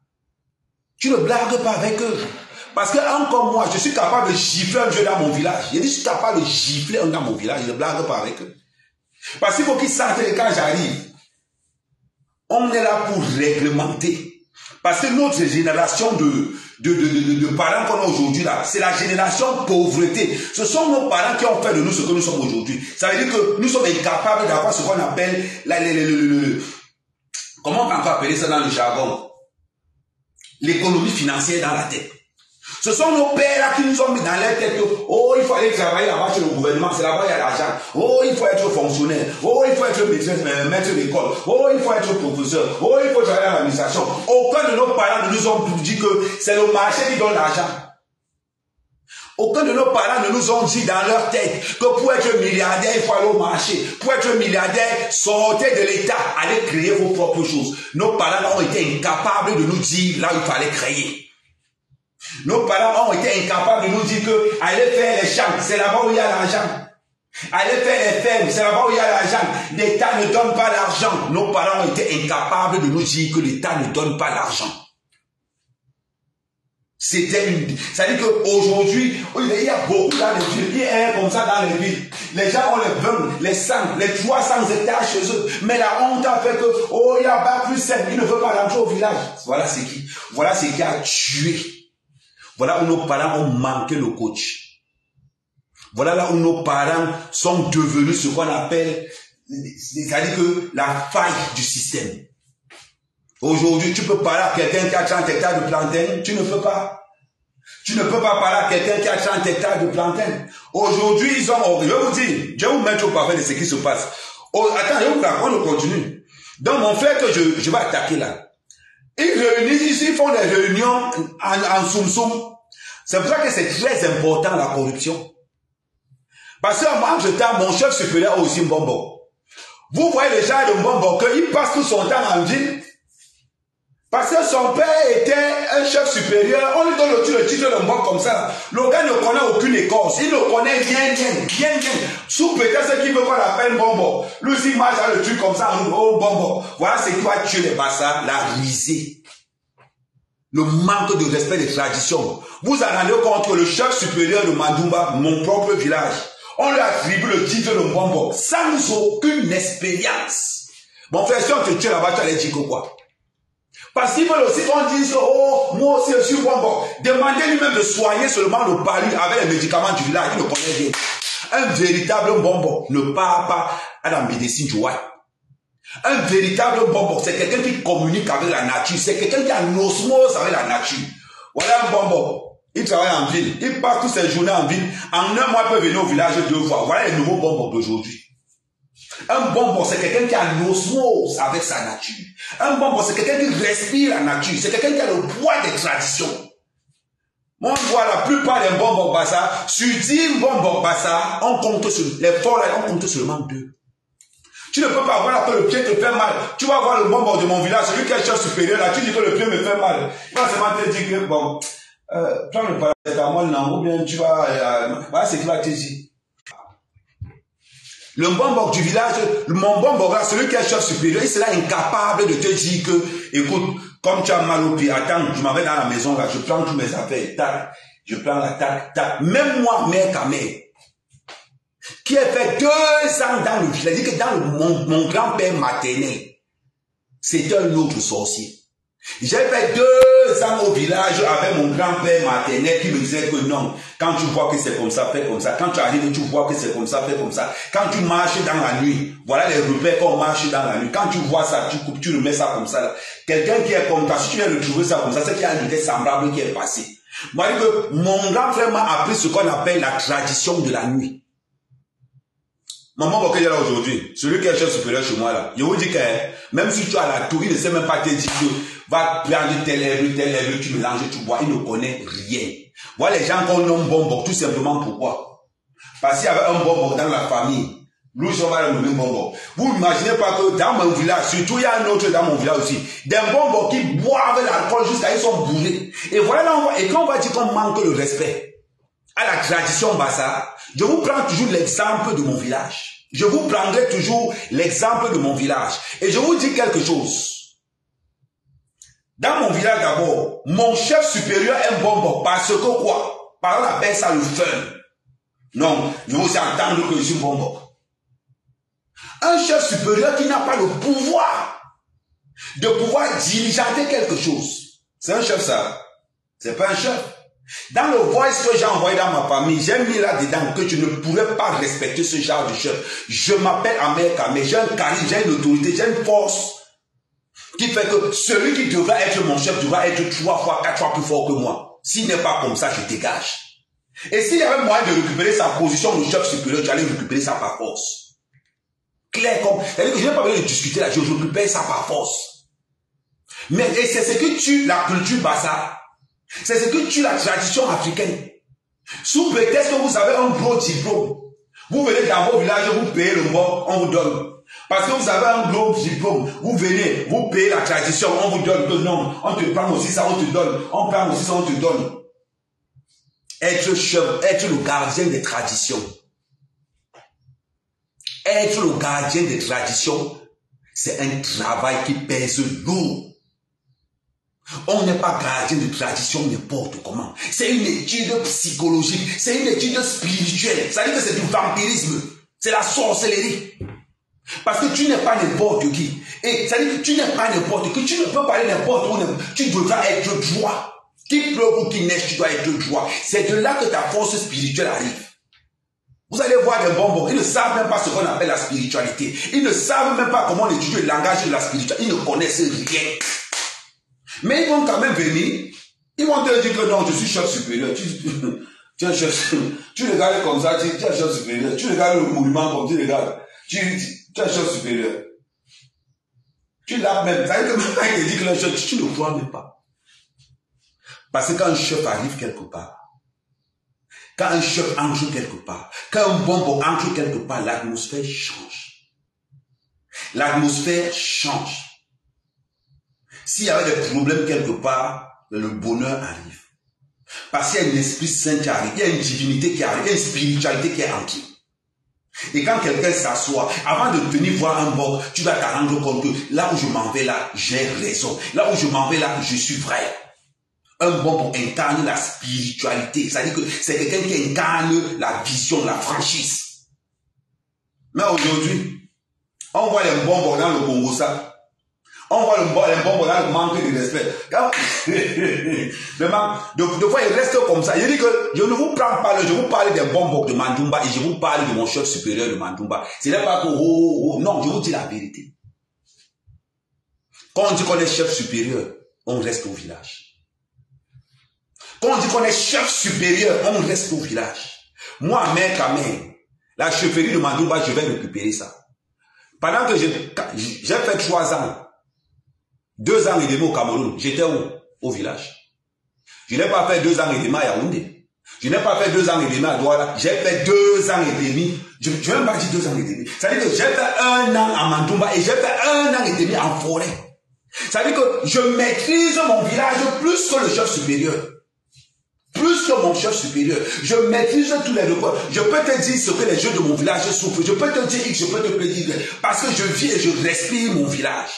Tu ne blagues pas avec eux. Parce que encore moi, je suis capable de gifler un vieux dans mon village. Je suis capable de gifler un dans mon village, je ne blague pas avec eux. Parce qu'il faut qu'ils sentent que quand j'arrive, on est là pour réglementer. Parce que notre génération de parents qu'on a aujourd'hui là, c'est la génération pauvreté. Ce sont nos parents qui ont fait de nous ce que nous sommes aujourd'hui. Ça veut dire que nous sommes incapables d'avoir ce qu'on appelle comment on peut appeler ça dans le jargon? L'économie financière dans la tête. Ce sont nos pères là qui nous ont mis dans leur tête que, oh, il faut aller travailler là-bas chez le gouvernement, c'est là-bas il y a l'argent. Oh, il faut être fonctionnaire. Oh, il faut être maître d'école. Oh, il faut être professeur. Oh, il faut travailler à l'administration. Aucun de nos parents ne nous ont dit que c'est le marché qui donne l'argent. Aucun de nos parents ne nous ont dit dans leur tête que pour être milliardaire, il faut aller au marché. Pour être milliardaire, sortez de l'État, allez créer vos propres choses. Nos parents ont été incapables de nous dire là où il fallait créer. Nos parents ont été incapables de nous dire que allez faire les champs, c'est là-bas où il y a l'argent. Allez faire les fermes, c'est là-bas où il y a l'argent. L'État ne donne pas l'argent. Nos parents ont été incapables de nous dire que l'État ne donne pas l'argent. C'est-à-dire qu'aujourd'hui, il y a beaucoup dans les villes, il y a un comme ça dans les villes. Les gens ont les 20, les 100, les 300 hectares chez eux. Mais la honte a fait que, oh, il y a pas plus simple, il ne veut pas rentrer au village. Voilà ce qui a tué. Voilà où nos parents ont manqué le coach. Voilà là où nos parents sont devenus ce qu'on appelle, c'est-à-dire que la faille du système. Aujourd'hui, tu peux parler à quelqu'un qui a 30 hectares de plantain, tu ne peux pas. Tu ne peux pas parler à quelqu'un qui a 30 hectares de plantain. Aujourd'hui, je vais vous dire, je vais vous mettre au parfait de ce qui se passe. Oh, attends, je vais vous raconter, on continue. Donc, mon frère que je vais attaquer là, ils réunissent ici, ils font des réunions en soum-soum. C'est pour ça que c'est très important la corruption. Parce que moi, mon chef supérieur a aussi Mbombo. Vous voyez les gens de Mbombo, qu'il passe tout son temps en ville. Parce que son père était un chef supérieur, on lui donne le titre de Mbombo comme ça. Le gars ne connaît aucune écorce, il ne connaît rien. Sous peut-être qu'il veut qu'on l'appelle Mbombo. Lui aussi, il marche le truc comme ça, oh Mbombo. Voilà ce qui va tuer les bassins, la risée. Le manque de respect des traditions. Vous en rendez compte que le chef supérieur de Mandumba, mon propre village, on lui attribue le titre de Mbombo sans aucune expérience. Mon frère, si on te tue là-bas, tu allais dire quoi? Parce qu'ils veulent aussi qu'on dise, oh, moi aussi je suis Mbombo. Demandez lui-même de soigner seulement le palu avec les médicaments du village, il le connaît bien. Un véritable Mbombo ne part pas à la médecine du roi. Un véritable Mbombo, c'est quelqu'un qui communique avec la nature, c'est quelqu'un qui a une osmose avec la nature. Voilà un Mbombo. Il travaille en ville, il passe toutes ses journées en ville. En un mois, il peut venir au village 2 fois. Voilà les nouveaux Mbombo d'aujourd'hui. Un Mbombo, c'est quelqu'un qui a une osmose avec sa nature. Un Mbombo, c'est quelqu'un qui respire la nature. C'est quelqu'un qui a le poids des traditions. On voit la plupart des Mbombo Bassa, sur 10 Mbombo Bassa, on compte sur les forts, on compte seulement 2. Tu ne peux pas voir que le pied te fait mal. Tu vas voir le Mbombo de mon village, celui qui est chef supérieur, là, tu dis que le pied me fait mal. Il va seulement te dire que, bon, prends le paracétamol, non, ou bien tu vas, voilà ce qu'il va te dire. Le Mbombo du village, mon Mbombo là, celui qui est chef supérieur, il sera incapable de te dire que, écoute, comme tu as mal au pied, attends, je m'en vais dans la maison là, je prends tous mes affaires, tac, je prends la tac. Même moi, mère qu'à mère, qui a fait 2 ans dans le village, que dans mon grand-père maternel, c'était un autre sorcier. J'ai fait 2 ans au village avec mon grand-père maternel qui me disait que non, quand tu vois que c'est comme ça, fais comme ça. Quand tu arrives, tu vois que c'est comme ça, fais comme ça. Quand tu marches dans la nuit, voilà les repères qu'on marche dans la nuit. Quand tu vois ça, tu coupes, tu remets ça comme ça. Quelqu'un qui est comme ça, si tu viens de trouver ça comme ça, c'est qu'il y a un idée semblable qui est passé. Moi, je dis que mon grand-frère m'a appris ce qu'on appelle la tradition de la nuit. Maman, pourquoi il est là aujourd'hui? Celui qui est chef supérieur chez moi là. Je vous dis que même si tu as la tour, il ne sait même pas te dire que va prendre tel lèvre, tu mélanges, tu bois. Il ne connaît rien. Voilà les gens qu'on nomme bonbon, tout simplement pourquoi? Parce qu'il y avait un bonbon dans la famille. Nous, on va le nommer bonbon. Vous n'imaginez pas que dans mon village, surtout il y a un autre dans mon village aussi, des bonbons qui boivent l'alcool jusqu'à ils sont bourrés. Et voilà là, et quand on va dire qu'on manque le respect à la tradition Bassa, je vous prends toujours l'exemple de mon village. Je vous prendrai toujours l'exemple de mon village. Et je vous dis quelque chose. Dans mon village d'abord, mon chef supérieur aime bonbon parce que quoi? Par exemple, on appelle ça le fun. Non, je vous entendre que je suis bonbon. Un chef supérieur qui n'a pas le pouvoir de pouvoir diriger quelque chose. C'est un chef ça. C'est pas un chef. Dans le voice que j'ai envoyé dans ma famille, j'ai mis là-dedans que je ne pourrais pas respecter ce genre de chef. Je m'appelle Ahmed Kamé, j'ai un charisme, j'ai une autorité, j'ai une force qui fait que celui qui devrait être mon chef devra être 3 fois, 4 fois plus fort que moi. S'il n'est pas comme ça, je dégage. Et s'il y avait moyen de récupérer sa position de chef supérieur, j'allais récupérer ça par force. Clair comme... C'est-à-dire que je n'ai pas besoin de discuter là, je récupère ça par force. Mais et c'est ce que tue la culture Bassa. C'est ce que tue la tradition africaine. Sous prétexte que vous avez un gros diplôme, vous venez dans vos villages, vous payez le mort, on vous donne. Parce que vous avez un gros diplôme, vous venez, vous payez la tradition, on vous donne que non, on te prend aussi ça, on te donne, on prend aussi ça, on te donne. Être chef, être le gardien des traditions. Être le gardien des traditions, c'est un travail qui pèse lourd. On n'est pas gardien de tradition n'importe comment. C'est une étude psychologique, c'est une étude spirituelle. Ça veut dire que c'est du vampirisme, c'est la sorcellerie. Parce que tu n'es pas n'importe qui. Et ça veut dire que tu n'es pas n'importe qui. Tu ne peux pas aller n'importe où. Tu devras être droit. Qu'il pleuve ou qu'il neige, tu dois être droit. C'est de là que ta force spirituelle arrive. Vous allez voir des bonbons. Ils ne savent même pas ce qu'on appelle la spiritualité. Ils ne savent même pas comment on étudie le langage de la spiritualité. Ils ne connaissent rien. Mais ils vont quand même venir. Ils vont te dire que non, je suis chef supérieur. Tu es chef. Tu regardes comme ça, tu es chef supérieur. Tu regardes le mouvement comme tu regardes. Tu es chef supérieur. Tu l'as même. Ça veut dire que même quand il te dit que le chef, tu ne le crois même pas. Parce que quand un chef arrive quelque part, quand un chef entre quelque part, quand un bonbon entre quelque part, l'atmosphère change. L'atmosphère change. S'il y avait des problèmes quelque part, le bonheur arrive. Parce qu'il y a un esprit saint qui arrive, il y a une divinité qui arrive, il y a une spiritualité qui est entrée. Et quand quelqu'un s'assoit, avant de venir voir un bord, tu vas te rendre compte que là où je m'en vais là, j'ai raison. Là où je m'en vais là, je suis vrai. Un bonbon incarne la spiritualité. C'est-à-dire que c'est quelqu'un qui incarne la vision, la franchise. Mais aujourd'hui, on voit les bonbons dans le Congo, ça. On voit les bonbons dans le manque de respect. De fois, il reste comme ça. Je dis que je ne vous prends pas, je vous parle des bonbons de Mandumba et je vous parle de mon chef supérieur de Mandumba. Ce n'est pas que, non, je vous dis la vérité. Quand on dit qu'on est chef supérieur, on reste au village. Quand on dit qu'on est chef supérieur, on reste au village. Moi, mère Kamé, la chefferie de Mandumba, je vais récupérer ça. Pendant que j'ai fait 3 ans, 2 ans et demi au Cameroun, j'étais où? Au village. Je n'ai pas fait 2 ans et demi à Yaoundé. Je n'ai pas fait 2 ans et demi à Douala. J'ai fait 2 ans et demi. Je ne vais même pas dire 2 ans et demi. Ça veut dire que j'ai fait 1 an à Mandumba et j'ai fait 1 an et demi en forêt. Ça veut dire que je maîtrise mon village plus que le chef supérieur. Plus que mon chef supérieur. Je maîtrise tous les recoins. Je peux te dire ce que les jeunes de mon village souffrent. Je peux te dire X, je peux te dire parce que je vis et je respire mon village.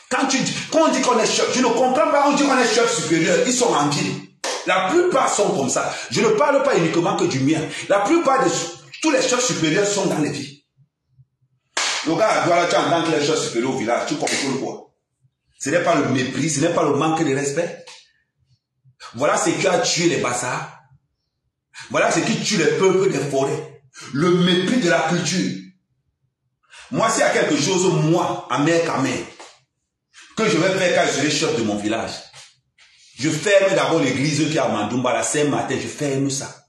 Quand on dit qu'on est chef, je ne comprends pas, on dit qu'on est chef supérieur, ils sont en ville. La plupart sont comme ça. Je ne parle pas uniquement que du mien. La plupart de tous les chefs supérieurs sont dans les villes. Le gars, voilà, tu entends que les chefs supérieurs au village, tu comprends quoi? Ce n'est pas le mépris, ce n'est pas le manque de respect. Voilà ce qui a tué les Bassards. Voilà ce qui tue les peuples des forêts. Le mépris de la culture. Moi, s'il y a quelque chose, moi, à mer, que je vais faire quand je serai chef de mon village, je ferme d'abord l'église qui est à Mandoumba, la Saint-Martin, je ferme ça.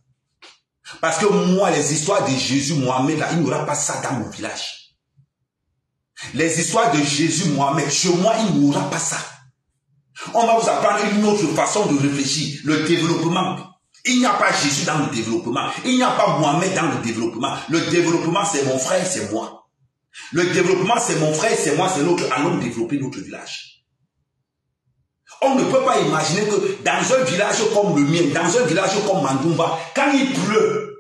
Parce que moi, les histoires de Jésus, Mohamed, là, il n'y aura pas ça dans mon village. Les histoires de Jésus, Mohamed, chez moi, il n'y aura pas ça. On va vous apprendre une autre façon de réfléchir, le développement. Il n'y a pas Jésus dans le développement. Il n'y a pas Mohamed dans le développement. Le développement, c'est mon frère, c'est moi. Le développement, c'est mon frère, c'est moi, c'est l'autre. Allons développer notre village. On ne peut pas imaginer que dans un village comme le mien, dans un village comme Mandoumba, quand il pleut,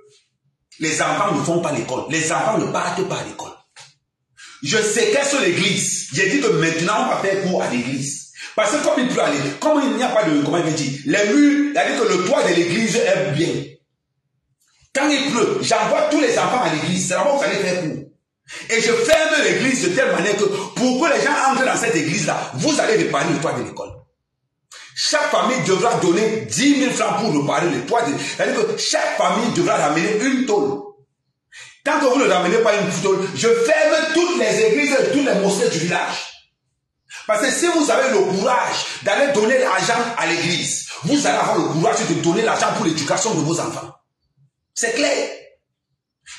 les enfants ne font pas l'école. Les enfants ne partent pas à l'école. Je séquestre l'église. J'ai dit que maintenant, on va faire cours à l'église. Parce que comme il pleut aller, comme il n'y a pas de, comment il veut dire, les murs, c'est-à-dire que le toit de l'église est bien. Quand il pleut, j'envoie tous les enfants à l'église. C'est là-bas où vous allez faire cours. Et je ferme l'église de telle manière que pour que les gens entrent dans cette église-là, vous allez réparer le toit de l'école. Chaque famille devra donner 10 000 francs pour réparer le toit. C'est-à-dire que chaque famille devra ramener une tôle. Tant que vous ne ramenez pas une tôle, je ferme toutes les églises et toutes les mosquées du village. Parce que si vous avez le courage d'aller donner l'argent à l'église, vous allez avoir le courage de donner l'argent pour l'éducation de vos enfants. C'est clair.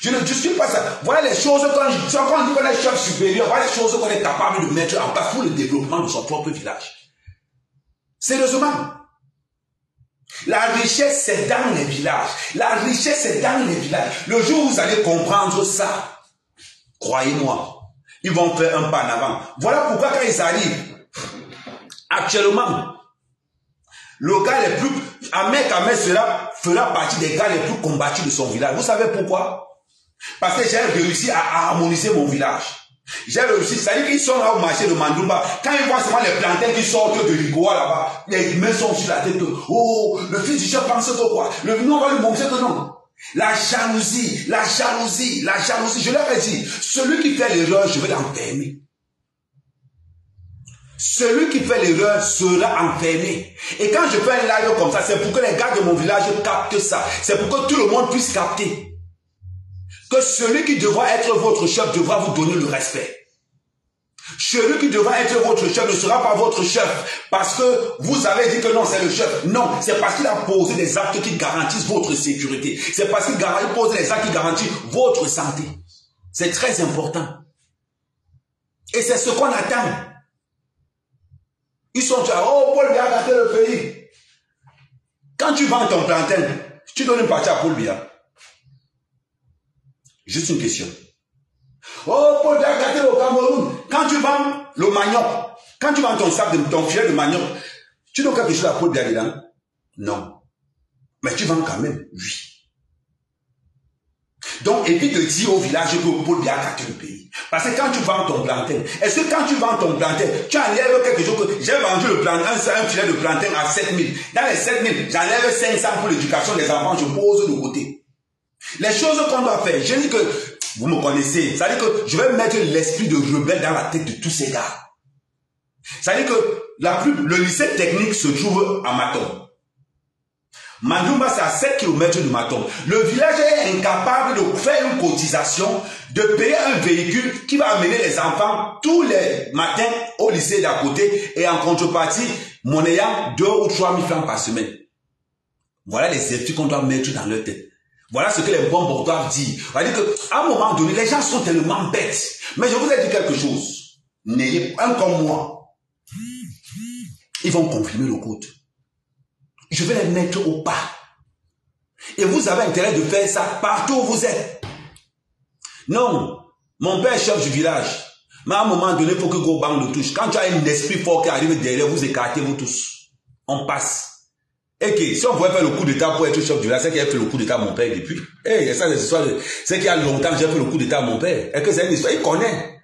Je ne discute pas ça. Voilà les choses quand on dit qu'on est chef supérieur, voilà les choses qu'on est capable de mettre en place pour le développement de son propre village. Sérieusement. La richesse, c'est dans les villages. La richesse, c'est dans les villages. Le jour où vous allez comprendre ça, croyez-moi, ils vont faire un pas en avant. Voilà pourquoi quand ils arrivent, actuellement, le gars le plus, Ahmed fera partie des gars les plus combattus de son village. Vous savez pourquoi? Parce que j'ai réussi à harmoniser mon village. J'ai réussi, c'est-à-dire qu'ils sont là au marché de Mandoumba. Quand ils voient seulement les plantains qui sortent de Rigoa là-bas, les mains sont sur la tête. Oh, le fils du chef pense que quoi? Nous, on va lui montrer que non. La jalousie, je leur ai dit, celui qui fait l'erreur, je vais l'enfermer. Celui qui fait l'erreur sera enfermé. Et quand je fais un live comme ça, c'est pour que les gars de mon village captent ça. C'est pour que tout le monde puisse capter. Que celui qui devra être votre chef devra vous donner le respect. Celui qui devra être votre chef ne sera pas votre chef parce que vous avez dit que non, c'est le chef. Non, c'est parce qu'il a posé des actes qui garantissent votre sécurité. C'est parce qu'il pose des actes qui garantissent votre santé. C'est très important. Et c'est ce qu'on attend. Ils sont là, oh, Paul Biya a gâté le pays. Quand tu vends ton plantain, tu donnes une partie à Paul Biya. Juste une question. Oh, Paul Biya a gâté le Cameroun. Quand tu vends le manioc, quand tu vends ton sac de ton filet de manioc, tu donnes quelque chose à Paul Biya dedans? Non. Mais tu vends quand même, oui. Donc, évite de dire au village que Paul Biya a gâté le pays. Parce que quand tu vends ton plantain, est-ce que quand tu vends ton plantain, tu enlèves quelque chose que j'ai vendu le plantain, un filet de plantain à 7 000. Dans les 7 000, j'enlève 500 pour l'éducation des enfants, je pose de côté. Les choses qu'on doit faire, je dis que, vous me connaissez, ça veut dire que je vais mettre l'esprit de rebelle dans la tête de tous ces gars. Ça veut dire que le lycée technique se trouve à Matom. Mandoumba, c'est à 7 km de Matom. Le village est incapable de faire une cotisation, de payer un véhicule qui va amener les enfants tous les matins au lycée d'à côté et en contrepartie, monnayant 2 ou 3 000 francs par semaine. Voilà les études qu'on doit mettre dans leur tête. Voilà ce que les bons bords doivent dire. C'est-à-dire qu'à un moment donné, les gens sont tellement bêtes. Mais je vous ai dit quelque chose. N'ayez un comme moi. Ils vont confirmer le code. Je vais les mettre au pas. Et vous avez intérêt de faire ça partout où vous êtes. Non, mon père est chef du village. Mais à un moment donné, il faut que Goban le touche. Quand tu as un esprit fort qui arrive derrière, vous écartez vous tous. On passe. Et que si on pouvait faire le coup d'état pour être chef du village, c'est qu'il a fait le coup d'état à mon père depuis. Et ça, c'est l'histoire. C'est qu'il y a longtemps que j'ai fait le coup d'état à mon père. Et que c'est une histoire, il connaît.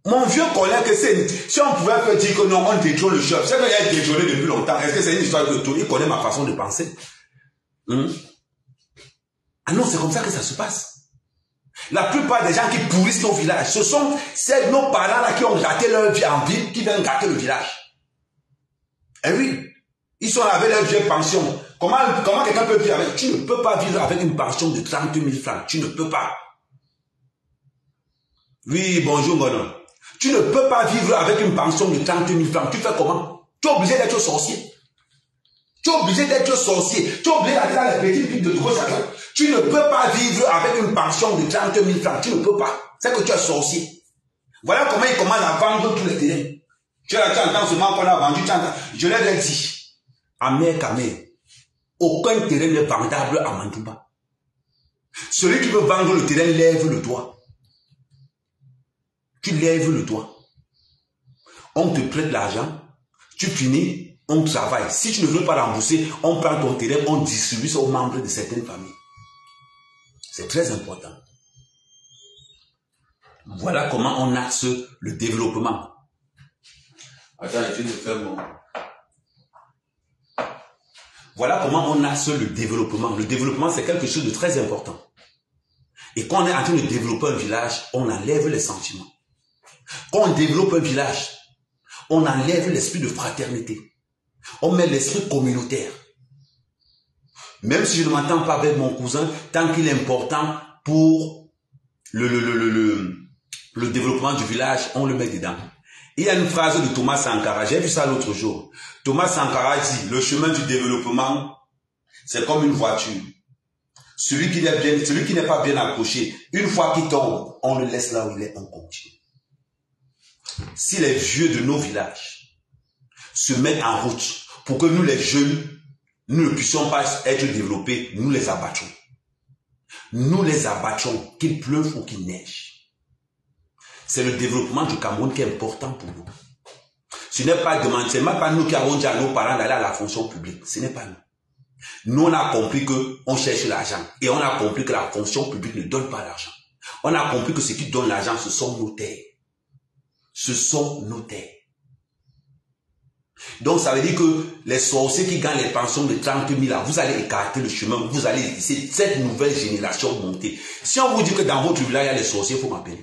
Mon vieux connaît que c'est... Si on pouvait faire dire que non, on détrône le chef, c'est qu'il a détrôné depuis longtemps. Est-ce que c'est une histoire de tout? Il connaît ma façon de penser. Ah non, c'est comme ça que ça se passe. La plupart des gens qui pourrissent nos villages, ce sont nos parents-là qui ont gâté leur vie en ville, qui viennent gâter le village. Eh oui, ils sont avec leur vieille pension. Comment quelqu'un peut vivre avec? Tu ne peux pas vivre avec une pension de 30 000 francs. Tu ne peux pas. Oui, bonjour, Gonon. Tu ne peux pas vivre avec une pension de 30 000 francs. Tu fais comment? Tu es obligé d'être sorcier. Tu es obligé d'être sorcier. Tu es obligé d'aller dans les petites villes de gauche à droite. Tu ne peux pas vivre avec une pension de 30 000 francs. Tu ne peux pas. C'est que tu es sorcier. Voilà comment ils commencent à vendre tous les terrains. Tu entends seulement qu'on a vendu. Je leur ai dit, Amer Kamé, aucun terrain n'est vendable à Mandouba. Celui qui veut vendre le terrain lève le doigt. Tu lèves le doigt. On te prête l'argent. Tu finis, on travaille. Si tu ne veux pas rembourser, on prend ton terrain, on distribue ça aux membres de certaines familles. C'est très important. Voilà comment on axe le développement. Attends, je vais faire mon... Voilà comment on axe le développement. Le développement, c'est quelque chose de très important. Et quand on est en train de développer un village, on enlève les sentiments. Quand on développe un village, on enlève l'esprit de fraternité. On met l'esprit communautaire. Même si je ne m'entends pas avec mon cousin, tant qu'il est important pour le développement du village, on le met dedans. Il y a une phrase de Thomas Sankara, j'ai vu ça l'autre jour. Thomas Sankara dit, le chemin du développement, c'est comme une voiture. Celui qui n'est pas bien accroché, une fois qu'il tombe, on le laisse là où il est, on continue. Si les vieux de nos villages se mettent en route pour que nous les jeunes, nous ne puissions pas être développés, nous les abattons. Nous les abattons, qu'il pleuve ou qu'il neige. C'est le développement du Cameroun qui est important pour nous. Ce n'est pas nous qui avons dit à nos parents d'aller à la fonction publique. Ce n'est pas nous. Nous, on a compris qu'on cherche l'argent. Et on a compris que la fonction publique ne donne pas l'argent. On a compris que ce qui donne l'argent, ce sont nos terres. Ce sont nos terres. Donc, ça veut dire que les sorciers qui gagnent les pensions de 30 000, là, vous allez écarter le chemin, vous allez laisser cette nouvelle génération monter. Si on vous dit que dans votre village, il y a les sorciers, il faut m'appeler.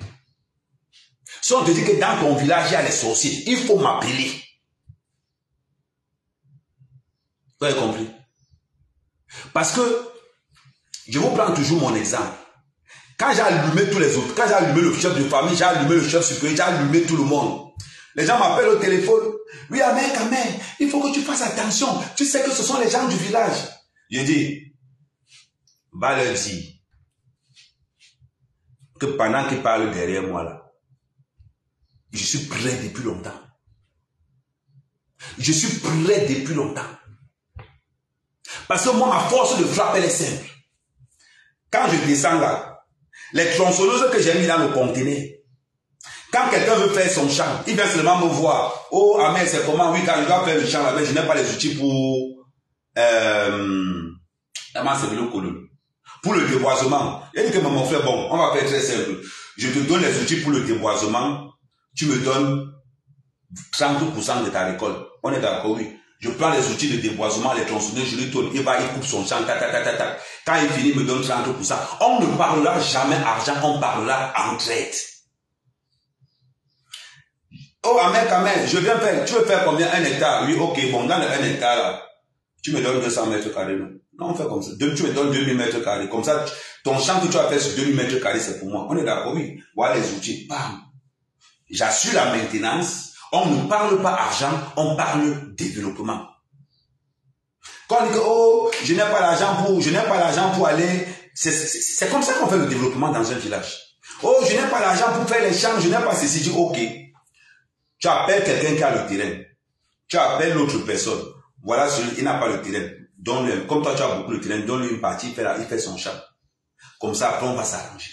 Si on te dit que dans ton village, il y a les sorciers, il faut m'appeler. Vous avez compris? Parce que, je vous prends toujours mon exemple. Quand j'ai allumé tous les autres, quand j'ai allumé le chef de famille, j'ai allumé le chef supérieur, j'ai allumé tout le monde. Les gens m'appellent au téléphone. Oui, Amen, il faut que tu fasses attention. Tu sais que ce sont les gens du village. Je dis, va leur dire que pendant qu'ils parlent derrière moi là, je suis prêt depuis longtemps. Je suis prêt depuis longtemps. Parce que moi, ma force de frappe, elle est simple. Quand je descends là, les tronçonneuses que j'ai mis dans le conteneur, quand quelqu'un veut faire son champ, il vient seulement me voir. Oh, Amen, c'est comment? Oui, quand je dois faire le champ là, je n'ai pas les outils pour... pour le déboisement. Il dit que mon frère, bon, on va faire très simple. Je te donne les outils pour le déboisement. Tu me donnes 30% de ta récolte. On est d'accord, oui. Je prends les outils de déboisement, les tronçonneuses, je lui donne. Il coupe son champ, Quand il finit, il me donne 30%. On ne parlera jamais argent, on parlera entraide. Oh, Amen, je viens faire. Tu veux faire combien? 1 hectare? Oui, ok, bon, dans le 1 hectare, là, tu me donnes 200 mètres carrés, non? Non, on fait comme ça. Tu me donnes 2000 mètres carrés. Comme ça, ton champ que tu as fait sur 2000 mètres carrés, c'est pour moi. On est d'accord, oui. Voilà les outils. Bam. J'assure la maintenance. On ne parle pas argent, on parle développement. Quand on dit que, oh, je n'ai pas l'argent pour aller, c'est comme ça qu'on fait le développement dans un village. Oh, je n'ai pas l'argent pour faire les champs, je n'ai pas ceci, je dis, ok. Tu appelles quelqu'un qui a le terrain. Tu appelles l'autre personne. Voilà, il n'a pas le terrain. Donne-le, comme toi tu as beaucoup de terrain, donne-lui une partie, il fait son champ. Comme ça, après on va s'arranger.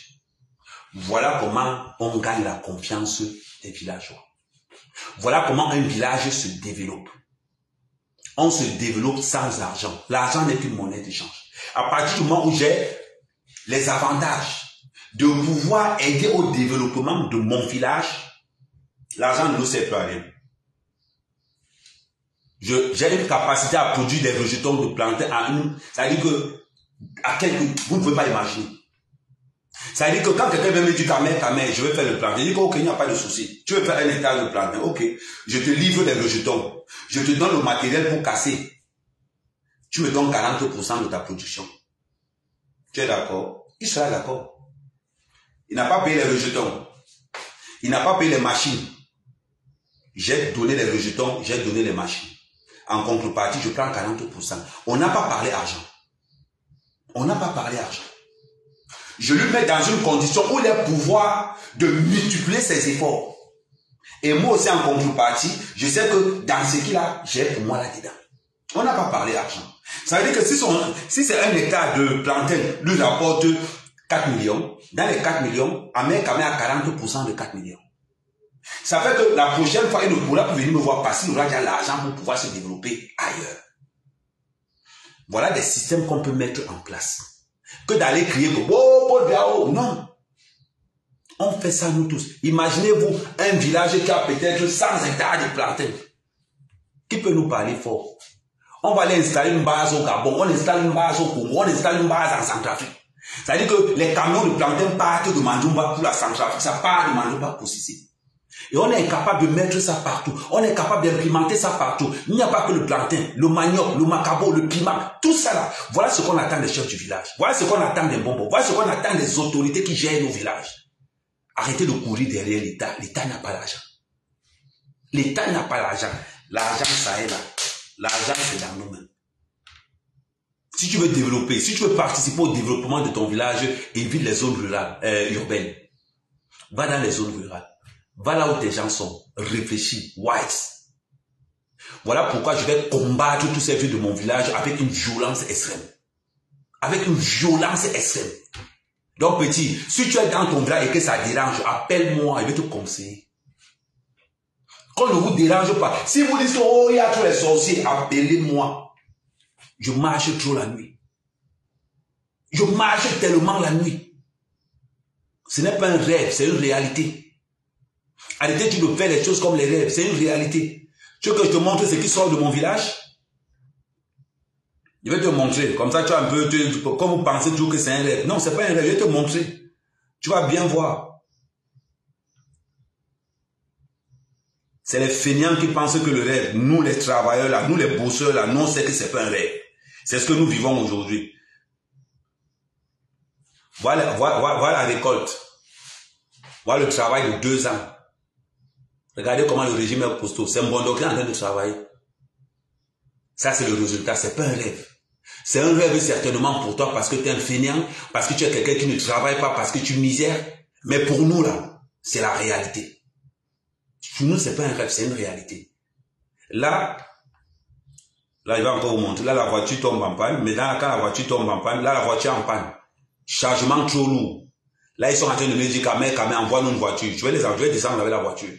Voilà comment on gagne la confiance des villageois. Voilà comment un village se développe. On se développe sans argent. L'argent n'est qu'une monnaie d'échange. À partir du moment où j'ai les avantages de pouvoir aider au développement de mon village, l'argent ne nous sert plus à rien. J'ai une capacité à produire des rejetons de planter à une... C'est-à-dire que, vous ne pouvez pas imaginer. Ça veut dire que quand quelqu'un vient me dire, Kamel, je vais faire le plantain. Je dis que, ok, il n'y a pas de souci. Tu veux faire un hectare de plantain. Ok. Je te livre des rejetons. Je te donne le matériel pour casser. Tu me donnes 40% de ta production. Tu es d'accord? Il sera d'accord. Il n'a pas payé les rejetons. Il n'a pas payé les machines. J'ai donné les rejetons, j'ai donné les machines. En contrepartie, je prends 40%. On n'a pas parlé argent. On n'a pas parlé argent. Je lui mets dans une condition où il a le pouvoir de multiplier ses efforts. Et moi aussi, en contrepartie, je sais que dans ce qu'il a, j'ai pour moi là-dedans. On n'a pas parlé argent. Ça veut dire que si c'est un hectare de plantain, lui rapporte 4 millions, dans les 4 millions, Ahmed Kamel a 40% de 4 millions. Ça fait que la prochaine fois, il ne pourra plus venir me voir parce qu'il aura déjà l'argent pour pouvoir se développer ailleurs. Voilà des systèmes qu'on peut mettre en place. Que d'aller crier que oh, non. On fait ça nous tous. Imaginez-vous un village qui a peut-être 100 hectares de plantain. Qui peut nous parler fort? On va aller installer une base au Gabon, on installe une base au Congo, on installe une base en Centrafrique. C'est-à-dire que les camions de plantain partent de Mandjumba pour la Centrafrique, ça part de Mandjumba pour Sissi. Et on est capable de mettre ça partout. On est capable d'implémenter ça partout. Il n'y a pas que le plantain, le manioc, le macabo, le piment, tout ça là. Voilà ce qu'on attend des chefs du village. Voilà ce qu'on attend des bonbons. Voilà ce qu'on attend des autorités qui gèrent nos villages. Arrêtez de courir derrière l'État. L'État n'a pas l'argent. L'État n'a pas l'argent. L'argent, ça est là. L'argent, c'est dans nos mains. Si tu veux développer, si tu veux participer au développement de ton village, évite les zones rurales, urbaines. Va dans les zones rurales. Va là où tes gens sont. Réfléchis. Wise. Voilà pourquoi je vais combattre tous ces vieux de mon village avec une violence extrême. Avec une violence extrême. Donc petit, si tu es dans ton village et que ça dérange, appelle-moi, je vais te conseiller. Qu'on ne vous dérange pas. Si vous dites, oh, il y a tous les sorciers, appelez-moi. Je marche trop la nuit. Je marche tellement la nuit. Ce n'est pas un rêve, c'est une réalité. Arrêtez de faire les choses comme les rêves, c'est une réalité. Tu veux que je te montre ce qui sort de mon village? Je vais te montrer. Comme ça, tu as un peu, comme vous pensez toujours que c'est un rêve. Non, c'est pas un rêve, je vais te montrer. Tu vas bien voir. C'est les feignants qui pensent que le rêve, nous les travailleurs là, nous les bosseurs là, non, c'est que c'est pas un rêve. C'est ce que nous vivons aujourd'hui. Voilà la récolte. Voilà le travail de 2 ans. Regardez comment le régime est costaud. C'est un bon docteur en train de travailler. Ça, c'est le résultat. C'est pas un rêve. C'est un rêve certainement pour toi parce que tu es un fainéant, parce que tu es quelqu'un qui ne travaille pas, parce que tu misères. Mais pour nous, là, c'est la réalité. Pour nous, c'est pas un rêve, c'est une réalité. Là, il va encore vous montrer. Là, la voiture tombe en panne. Mais là, quand la voiture tombe en panne, là, la voiture est en panne. Chargement trop lourd. Là, ils sont en train de me dire, Kamel, envoie-nous une voiture. Je vais descendre avec la voiture.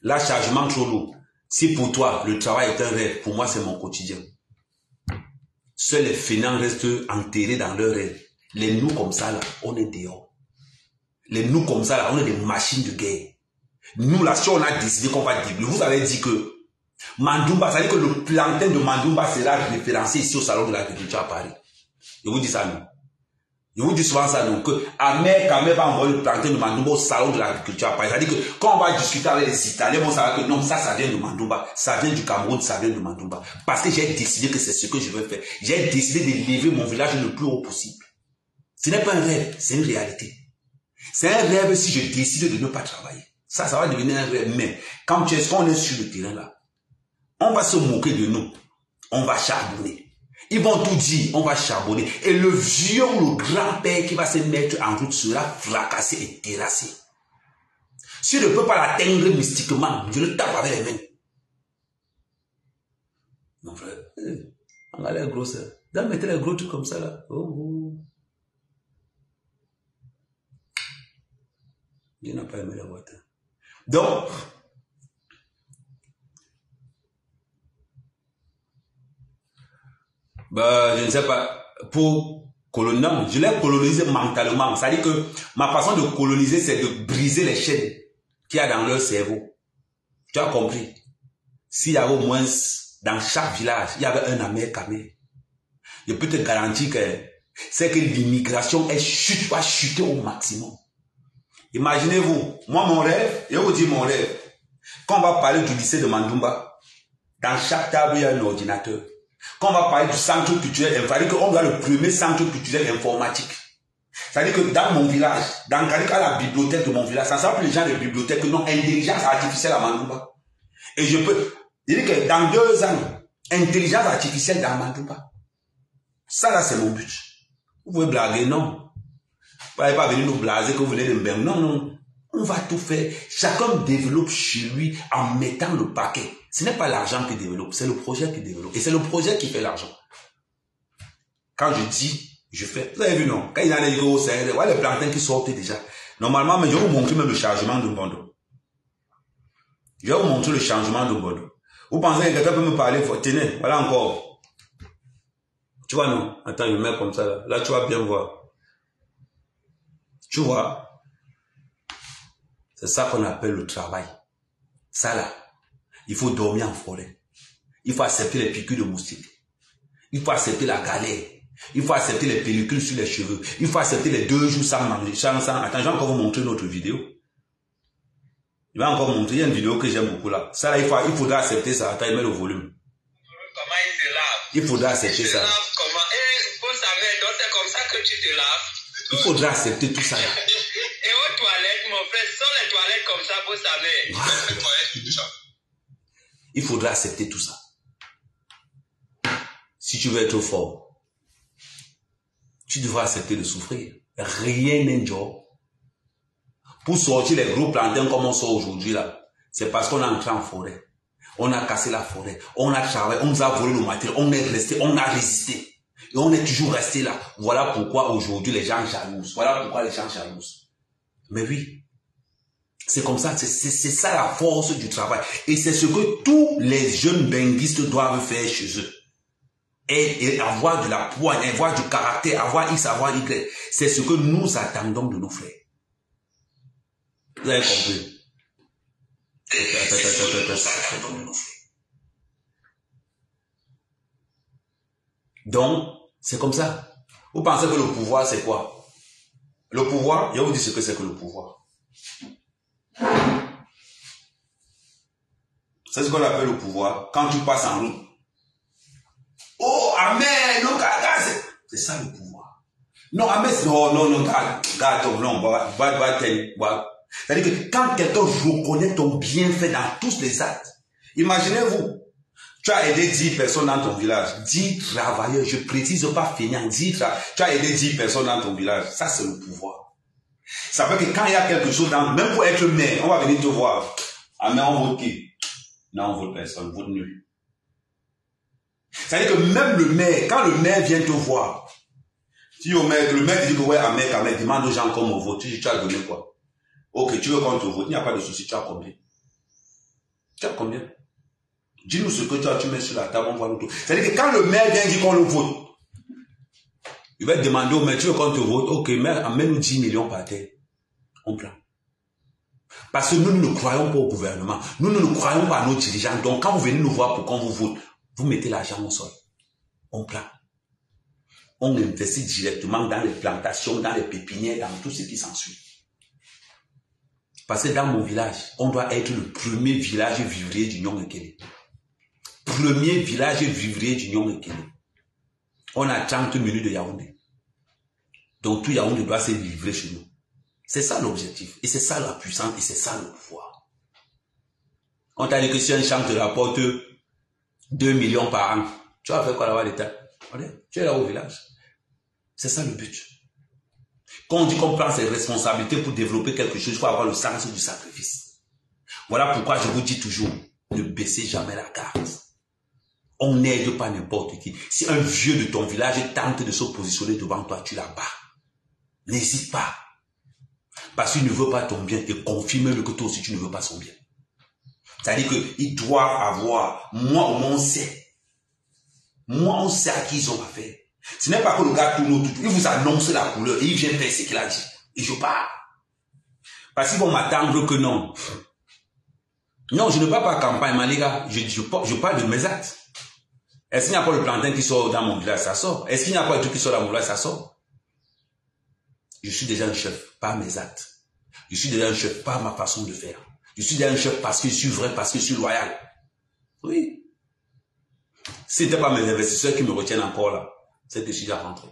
Là, chargement trop lourd. Si pour toi, le travail est un rêve, pour moi, c'est mon quotidien. Seuls les fainéants restent enterrés dans leur rêve. Les nous comme ça, là, on est dehors. Les nous comme ça, là, on est des machines de guerre. Nous, là, si on a décidé qu'on va développer, vous avez dit que Mandjumba, ça veut dire que le plantain de Mandjumba sera référencé ici au salon de l'agriculture à Paris. Je vous dis ça, non? Je vous dis souvent ça, donc, que Ahmed Kamel va envoyer le plantain de Mandjumba au salon de l'agriculture à Paris. C'est-à-dire que quand on va discuter avec les Italiens, on va savoir que non, ça vient de Mandjumba, ça vient du Cameroun, ça vient de Mandjumba. Parce que j'ai décidé que c'est ce que je veux faire. J'ai décidé d'élever mon village le plus haut possible. Ce n'est pas un rêve, c'est une réalité. C'est un rêve si je décide de ne pas travailler. Ça va devenir un rêve. Mais quand on est sur le terrain là, on va se moquer de nous. On va charbonner. Ils vont tout dire, on va charbonner. Et le vieux ou le grand-père qui va se mettre en route sera fracassé et terrassé. Si je ne peux pas l'atteindre mystiquement, je le tape avec les mains. Mon frère, on a l'air gros, ça. Là, mettez les gros trucs comme ça, là. Oh. Dieu n'a pas aimé la boîte. Donc, je ne sais pas, pour coloniser, je l'ai colonisé mentalement. C'est-à-dire que ma façon de coloniser, c'est de briser les chaînes qu'il y a dans leur cerveau. Tu as compris? S'il y avait au moins, dans chaque village, il y avait un Ahmed Kamel. Je peux te garantir que c'est que l'immigration va chuter au maximum. Imaginez-vous, moi mon rêve, je vous dis mon rêve. Quand on va parler du lycée de Mandumba, dans chaque table, il y a un ordinateur. Quand on va parler du centre culturel, il fallait qu'on doit le premier centre culturel informatique. C'est-à-dire que dans mon village, dans la bibliothèque de mon village, ça s'appelle les gens de bibliothèque, non, intelligence artificielle à Mandumba. Et je peux dire que dans 2 ans, intelligence artificielle dans Mandumba. Ça là, c'est mon but. Vous pouvez blaguer, non. Vous n'allez pas venir nous blaser que vous venez de me faire. Non, non. On va tout faire. Chacun développe chez lui en mettant le paquet. Ce n'est pas l'argent qui développe, c'est le projet qui développe. Et c'est le projet qui fait l'argent. Quand je dis, je fais. Vous avez vu, non? Quand il y a les gros, c'est les plantains qui sortent déjà. Normalement, mais je vais vous montrer même le changement de Bondo. Je vais vous montrer le changement de Bondo. Vous pensez que quelqu'un peut me parler? Tenez, voilà encore. Tu vois, non? Attends, je mets comme ça. Là, tu vas bien voir. Tu vois? C'est ça qu'on appelle le travail. Ça là, il faut dormir en forêt. Il faut accepter les piqûres de moustiques. Il faut accepter la galère. Il faut accepter les pellicules sur les cheveux. Il faut accepter les 2 jours sans manger. Attends, je vais encore vous montrer une autre vidéo. Je vais encore montrer. Il y a une vidéo que j'aime beaucoup là. Ça là, il faudra accepter ça. Attends, il met le volume. Comment il se lave? Il faudra accepter ça. Comment? Et vous savez, donc c'est comme ça que tu te laves. Il faudra accepter tout ça là. Et aux toilettes, mon frère, ce sont les toilettes comme ça, vous savez. Voilà. Il faudra accepter tout ça. Si tu veux être fort, tu devras accepter de souffrir. Rien n'est job. Pour sortir les gros plantains comme on sort aujourd'hui là, c'est parce qu'on est entré en forêt. On a cassé la forêt. On a travaillé, on nous a volé le matériel. On est resté, on a résisté. Et on est toujours resté là. Voilà pourquoi aujourd'hui les gens jalousent. Voilà pourquoi les gens jalousent. Mais oui. C'est comme ça, c'est ça la force du travail. Et c'est ce que tous les jeunes benguistes doivent faire chez eux. Et avoir de la poigne, avoir du caractère, avoir X, avoir Y. C'est ce que nous attendons de nos frères. Vous avez compris? Donc, c'est comme ça. Vous pensez que le pouvoir, c'est quoi? Le pouvoir, je vais vous dire ce que c'est que le pouvoir. C'est ce qu'on appelle le pouvoir. Quand tu passes en route. Oh, amen, non, c'est ça le pouvoir. Non, amen, non, gâteau, non, c'est-à-dire que quand quelqu'un reconnaît ton bienfait dans tous les actes, imaginez-vous, tu as aidé 10 personnes dans ton village, 10 travailleurs, je précise pas feignant, tu as aidé 10 personnes dans ton village, ça c'est le pouvoir. Ça veut dire que quand il y a quelque chose dans, même pour être maire, on va venir te voir. Ah, mais on vote qui? Non, on vote personne, on vote nul. C'est-à-dire que même le maire, quand le maire vient te voir, si le maire te dit que ouais, Ahmed, demande aux gens comment on vote, tu as donné quoi? Ok, tu veux qu'on te vote, il n'y a pas de souci, tu as combien? Tu as combien? Dis-nous ce que tu mets sur la table, on voit nous tout. C'est-à-dire que quand le maire vient dire qu'on le vote, il va te demander au maire, tu veux qu'on te vote? Ok, maire, amène-nous 10 millions par terre. On prend. Parce que nous ne croyons pas au gouvernement. Nous ne croyons pas à nos dirigeants. Donc, quand vous venez nous voir pour qu'on vous vote, vous mettez l'argent au sol. On prend. On investit directement dans les plantations, dans les pépinières, dans tout ce qui s'ensuit. Parce que dans mon village, on doit être le premier village vivrier du Nyong-Ekele. Premier village vivrier du Nyong-Ekele. On a 30 minutes de Yaoundé. Donc tout Yaoundé doit se livrer chez nous. C'est ça l'objectif. Et c'est ça la puissance et c'est ça le pouvoir. On t'a dit que si un champ te rapporte 2 millions par an, tu vas faire quoi là-bas l'État? Tu es là au village. C'est ça le but. Quand on dit qu'on prend ses responsabilités pour développer quelque chose, il faut avoir le sens du sacrifice. Voilà pourquoi je vous dis toujours, ne baissez jamais la garde. On n'aide pas n'importe qui. Si un vieux de ton village tente de se positionner devant toi, tu la bats. N'hésite pas. Parce qu'il ne veut pas ton bien et confirme-le que toi aussi tu ne veux pas son bien. C'est-à-dire qu'il doit avoir, moi au moins on sait. Moi on sait à qui ils ont affaire. Ce n'est pas que le gars tourne autour, il vous annonce la couleur et il vient faire ce qu'il a dit. Et je pars. Parce qu'ils vont m'attendre que non. Non, je ne pars pas à campagne, mais les gars, je parle de mes actes. Est-ce qu'il n'y a pas le plantain qui sort dans mon village, ça sort? Est-ce qu'il n'y a pas le truc qui sort dans mon village, ça sort? Je suis déjà un chef, pas mes actes. Je suis déjà un chef, pas ma façon de faire. Je suis déjà un chef parce que je suis vrai, parce que je suis loyal. Oui. Si ce n'était pas mes investisseurs qui me retiennent encore là, c'est que je suis déjà rentré.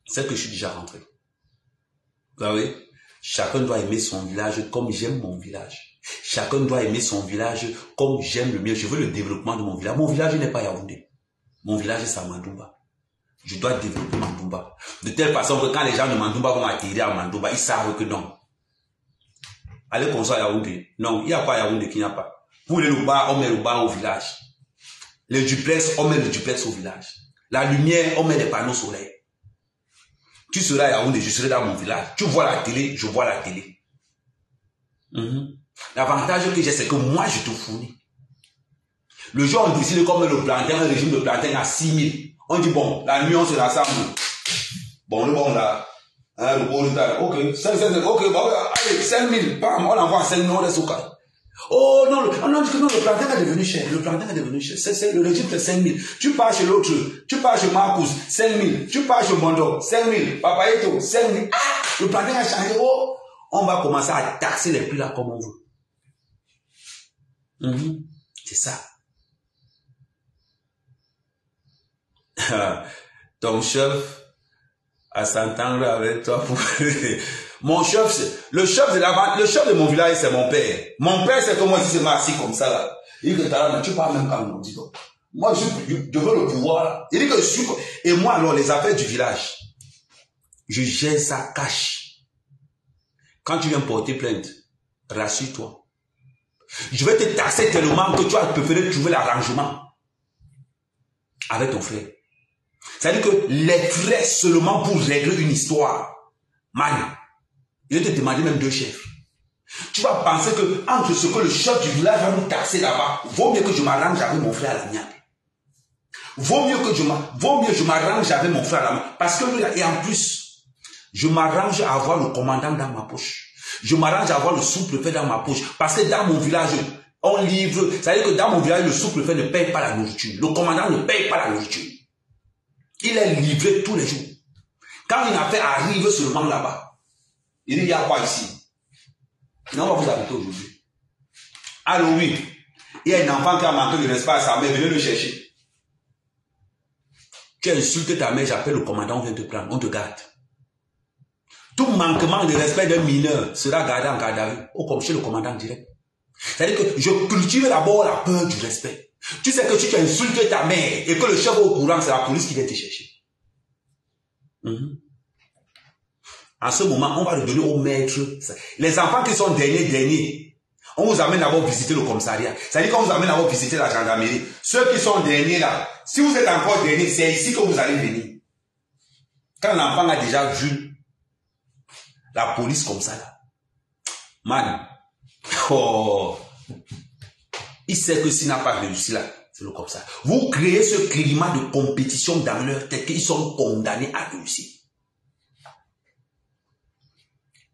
C'est que je suis déjà rentré. Vous voyez? Chacun doit aimer son village comme j'aime mon village. Chacun doit aimer son village comme j'aime le mien. Je veux le développement de mon village. Mon village n'est pas Yaoundé. Mon village, c'est à Mandumba. Je dois développer Mandumba. De telle façon que quand les gens de Mandumba vont atterrir à Mandumba, ils savent que non. Allez construire à Yaoundé. Non, il n'y a pas Yaoundé qu'il n'y a pas. Pour les Louba, on met le bas au village. Les duplex, on met le duplex au village. La lumière, on met des panneaux solaires. Tu seras à Yaoundé, je serai dans mon village. Tu vois la télé, je vois la télé. L'avantage que j'ai, c'est que moi, je te fournis. Le jour où on décide comme le plantain, un régime de plantain à 6 000. On dit, bon, la nuit, on se rassemble. Bon, le bon là. Hein, le bon là. Ok, 5 000, ok, bon, allez, 5 000. Bam, on envoie 5 000, on reste au cas. Oh non, on dit que non, le plantain est devenu cher. Le plantain est devenu cher. Le régime, c'est 5 000. Tu pars chez l'autre, tu pars chez Marcus, 5 000. Tu pars chez Mondo, 5 000. Papayeto, 5 000. Ah, le plantain a changé. Oh, on va commencer à taxer les prix là comme on veut. C'est ça. Ton chef à s'entendre avec toi pour... Mon chef, le chef de mon village, c'est mon père. Mon père, c'est comme moi, si c'est assis comme ça, là. Il dit que tu parles même quand on dit donc. Moi, je veux le pouvoir, là. Il dit que je suis... Et moi, alors, les affaires du village, je gère ça cash. Quand tu viens porter plainte, rassure-toi. Je vais te taxer tellement que tu vas préférer trouver l'arrangement avec ton frère. C'est-à-dire que les frais seulement pour régler une histoire. Man, je vais te demander même 2 chefs. Tu vas penser que entre ce que le chef du village va nous taxer là-bas, vaut mieux que je m'arrange avec mon frère à la mienne. Vaut mieux que je m'arrange avec mon frère à la mienne. Parce que lui, et en plus, je m'arrange à avoir le commandant dans ma poche. Je m'arrange à avoir le sous-préfet dans ma poche. Parce que dans mon village, on livre. C'est-à-dire que dans mon village, le sous-préfet ne paye pas la nourriture. Le commandant ne paye pas la nourriture. Il est livré tous les jours. Quand une affaire arrive seulement là-bas, il dit, il y a quoi ici? Non, on va vous habiter aujourd'hui. Alors oui, il y a un enfant qui a manqué de respect à sa mère, venez le chercher. Tu insultes ta mère, j'appelle le commandant, on vient te prendre, on te garde. Tout manquement de respect d'un mineur sera gardé en garde à vue, ou comme chez le commandant direct. C'est-à-dire que je cultive d'abord la peur du respect. Tu sais que si tu insultes ta mère et que le chef est au courant, c'est la police qui vient te chercher. En ce moment, on va le donner au maître. Les enfants qui sont derniers, on vous amène d'abord visiter le commissariat. C'est-à-dire qu'on vous amène d'abord visiter la gendarmerie. Ceux qui sont derniers là, si vous êtes encore dernier, c'est ici que vous allez venir. Quand l'enfant a déjà vu la police comme ça là, man, oh, il sait que s'il n'a pas réussi là, c'est le comme ça. Vous créez ce climat de compétition dans leur tête qu'ils sont condamnés à réussir.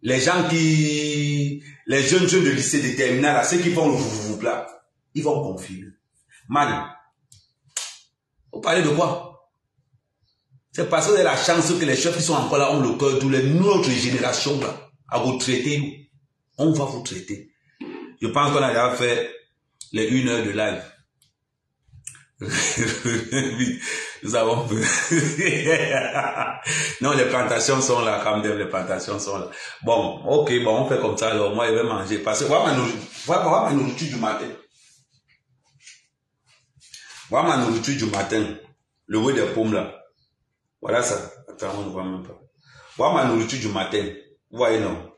Les gens les jeunes de lycée de terminale, là, ceux qui font le vous là, ils vont confirmer. Man, vous parlez de quoi? C'est parce que vous avez la chance que les chefs qui sont encore là ont le cœur, d'où notre génération là, à vous traiter. On va vous traiter. Je pense qu'on a déjà fait les 1 heure de live. Nous avons peu. Non, les plantations sont là, quand même, les plantations sont là. Bon, ok, bon, on fait comme ça, alors moi, je vais manger. Parce que voilà ma nourriture du matin. Voilà ma nourriture du matin. Le bruit des pommes là. Voilà ça. Attends, on ne voit même pas. Voilà ma nourriture du matin. Vous voyez, non?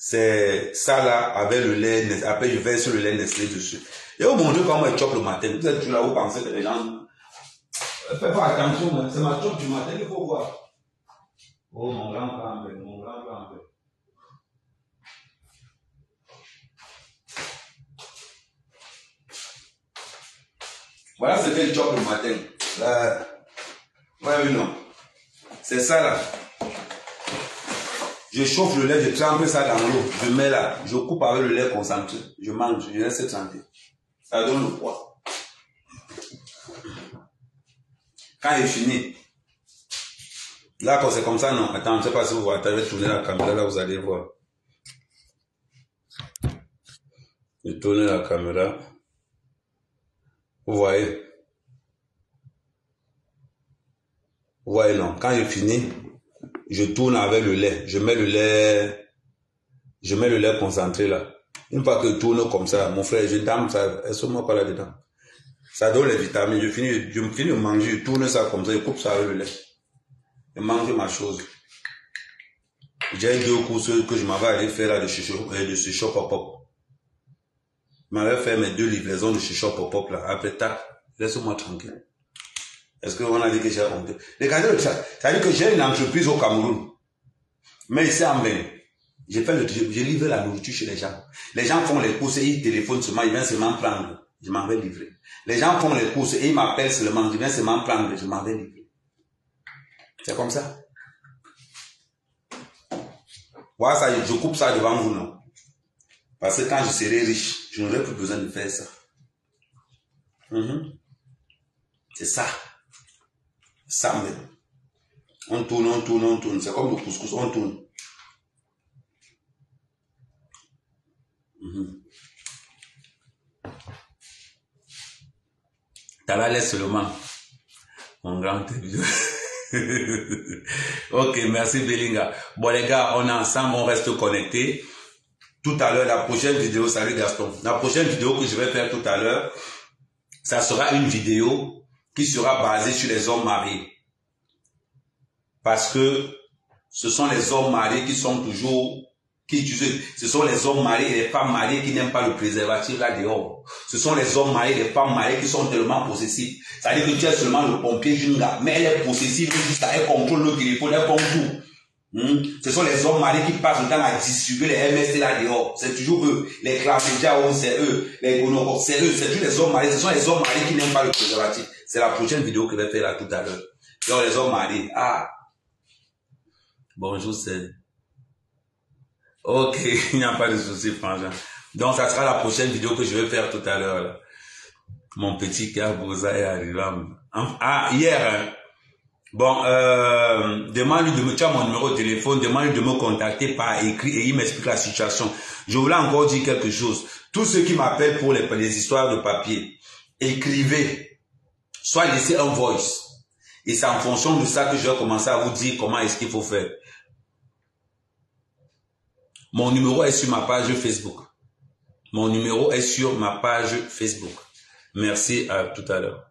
C'est ça là, avec le lait, après je verse le lait Nestlé dessus. Et vous montrez comment je chope le matin. Vous êtes toujours là, vous pensez que les gens... Faites pas attention, c'est ma chope du matin, il faut voir. Oh, mon grand plan, mon grand plan. Voilà ce qu'elle chope le matin. Ouais, oui, non. C'est ça là. Je chauffe le lait, je trempe ça dans l'eau, je mets là, je coupe avec le lait concentré, je mange, je laisse tremper. Ça donne le poids. Quand il est fini, là quand c'est comme ça, non, attends, je ne sais pas si vous voyez, je vais tourner la caméra, là vous allez voir. Je tourne la caméra. Vous voyez? Vous voyez, non? Quand je finis, je tourne avec le lait. Je mets le lait concentré là. Une fois que je tourne comme ça, mon frère, je dame ça, est-ce que moi pas là-dedans? Ça donne les vitamines. Je me finis de manger, je tourne ça comme ça, je coupe ça avec le lait. Je mange ma chose. J'ai 2 courses que je m'avais allé faire là de chez Shop Pop-Up. Je m'avais fait mes 2 livraisons de chez Shop Pop-Up là. Après, tac, laisse-moi tranquille. Est-ce qu'on a dit que j'ai honte? Regardez ça. Ça veut dire que j'ai une entreprise au Cameroun. Mais ici en Bénin, je livre la nourriture chez les gens. Les gens font les courses et ils téléphonent seulement, ils viennent seulement prendre. Je m'en vais livrer. Les gens font les courses et ils m'appellent seulement, ils viennent seulement prendre, je m'en vais livrer. C'est comme ça. Voilà ça, je coupe ça devant vous, non? Parce que quand je serai riche, je n'aurai plus besoin de faire ça. C'est ça. Ça même. On tourne. C'est comme le couscous, on tourne. T'as la laisse seulement. Mon grand télévision. Ok, merci Belinga. Bon les gars, on est ensemble, on reste connectés. Tout à l'heure, la prochaine vidéo, salut Gaston. La prochaine vidéo que je vais faire tout à l'heure, ça sera une vidéo qui sera basée sur les hommes mariés. Parce que ce sont les hommes mariés qui sont toujours, ce sont les hommes mariés et les femmes mariées qui n'aiment pas le préservatif là dehors. Ce sont les hommes mariés et les femmes mariées qui sont tellement possessifs. Ça veut dire que tu es seulement le pompier d'une gars, mais elle est possessive, elle contrôle le téléphone, elle compte tout. Ce sont les hommes mariés qui passent le temps à distribuer les MST là dehors. C'est toujours eux. Les Clapédiao, c'est eux. Les Gonokos, c'est eux. C'est tous les hommes mariés. Ce sont les hommes mariés qui n'aiment pas le préservatif. C'est la prochaine vidéo que je vais faire là tout à l'heure. Donc les hommes mariés. Ah. Bonjour, c'est... Ok, il n'y a pas de souci, frangin. Donc ça sera la prochaine vidéo que je vais faire tout à l'heure. Mon petit Carbosa est arrivé. Ah, hier, hein. Bon, demande-lui de me, tu as mon numéro de téléphone, demande-lui de me contacter par écrit et il m'explique la situation. Je voulais encore dire quelque chose. Tous ceux qui m'appellent pour les histoires de papier, écrivez, soit laissez un voice. Et c'est en fonction de ça que je vais commencer à vous dire comment est-ce qu'il faut faire. Mon numéro est sur ma page Facebook. Mon numéro est sur ma page Facebook. Merci, à tout à l'heure.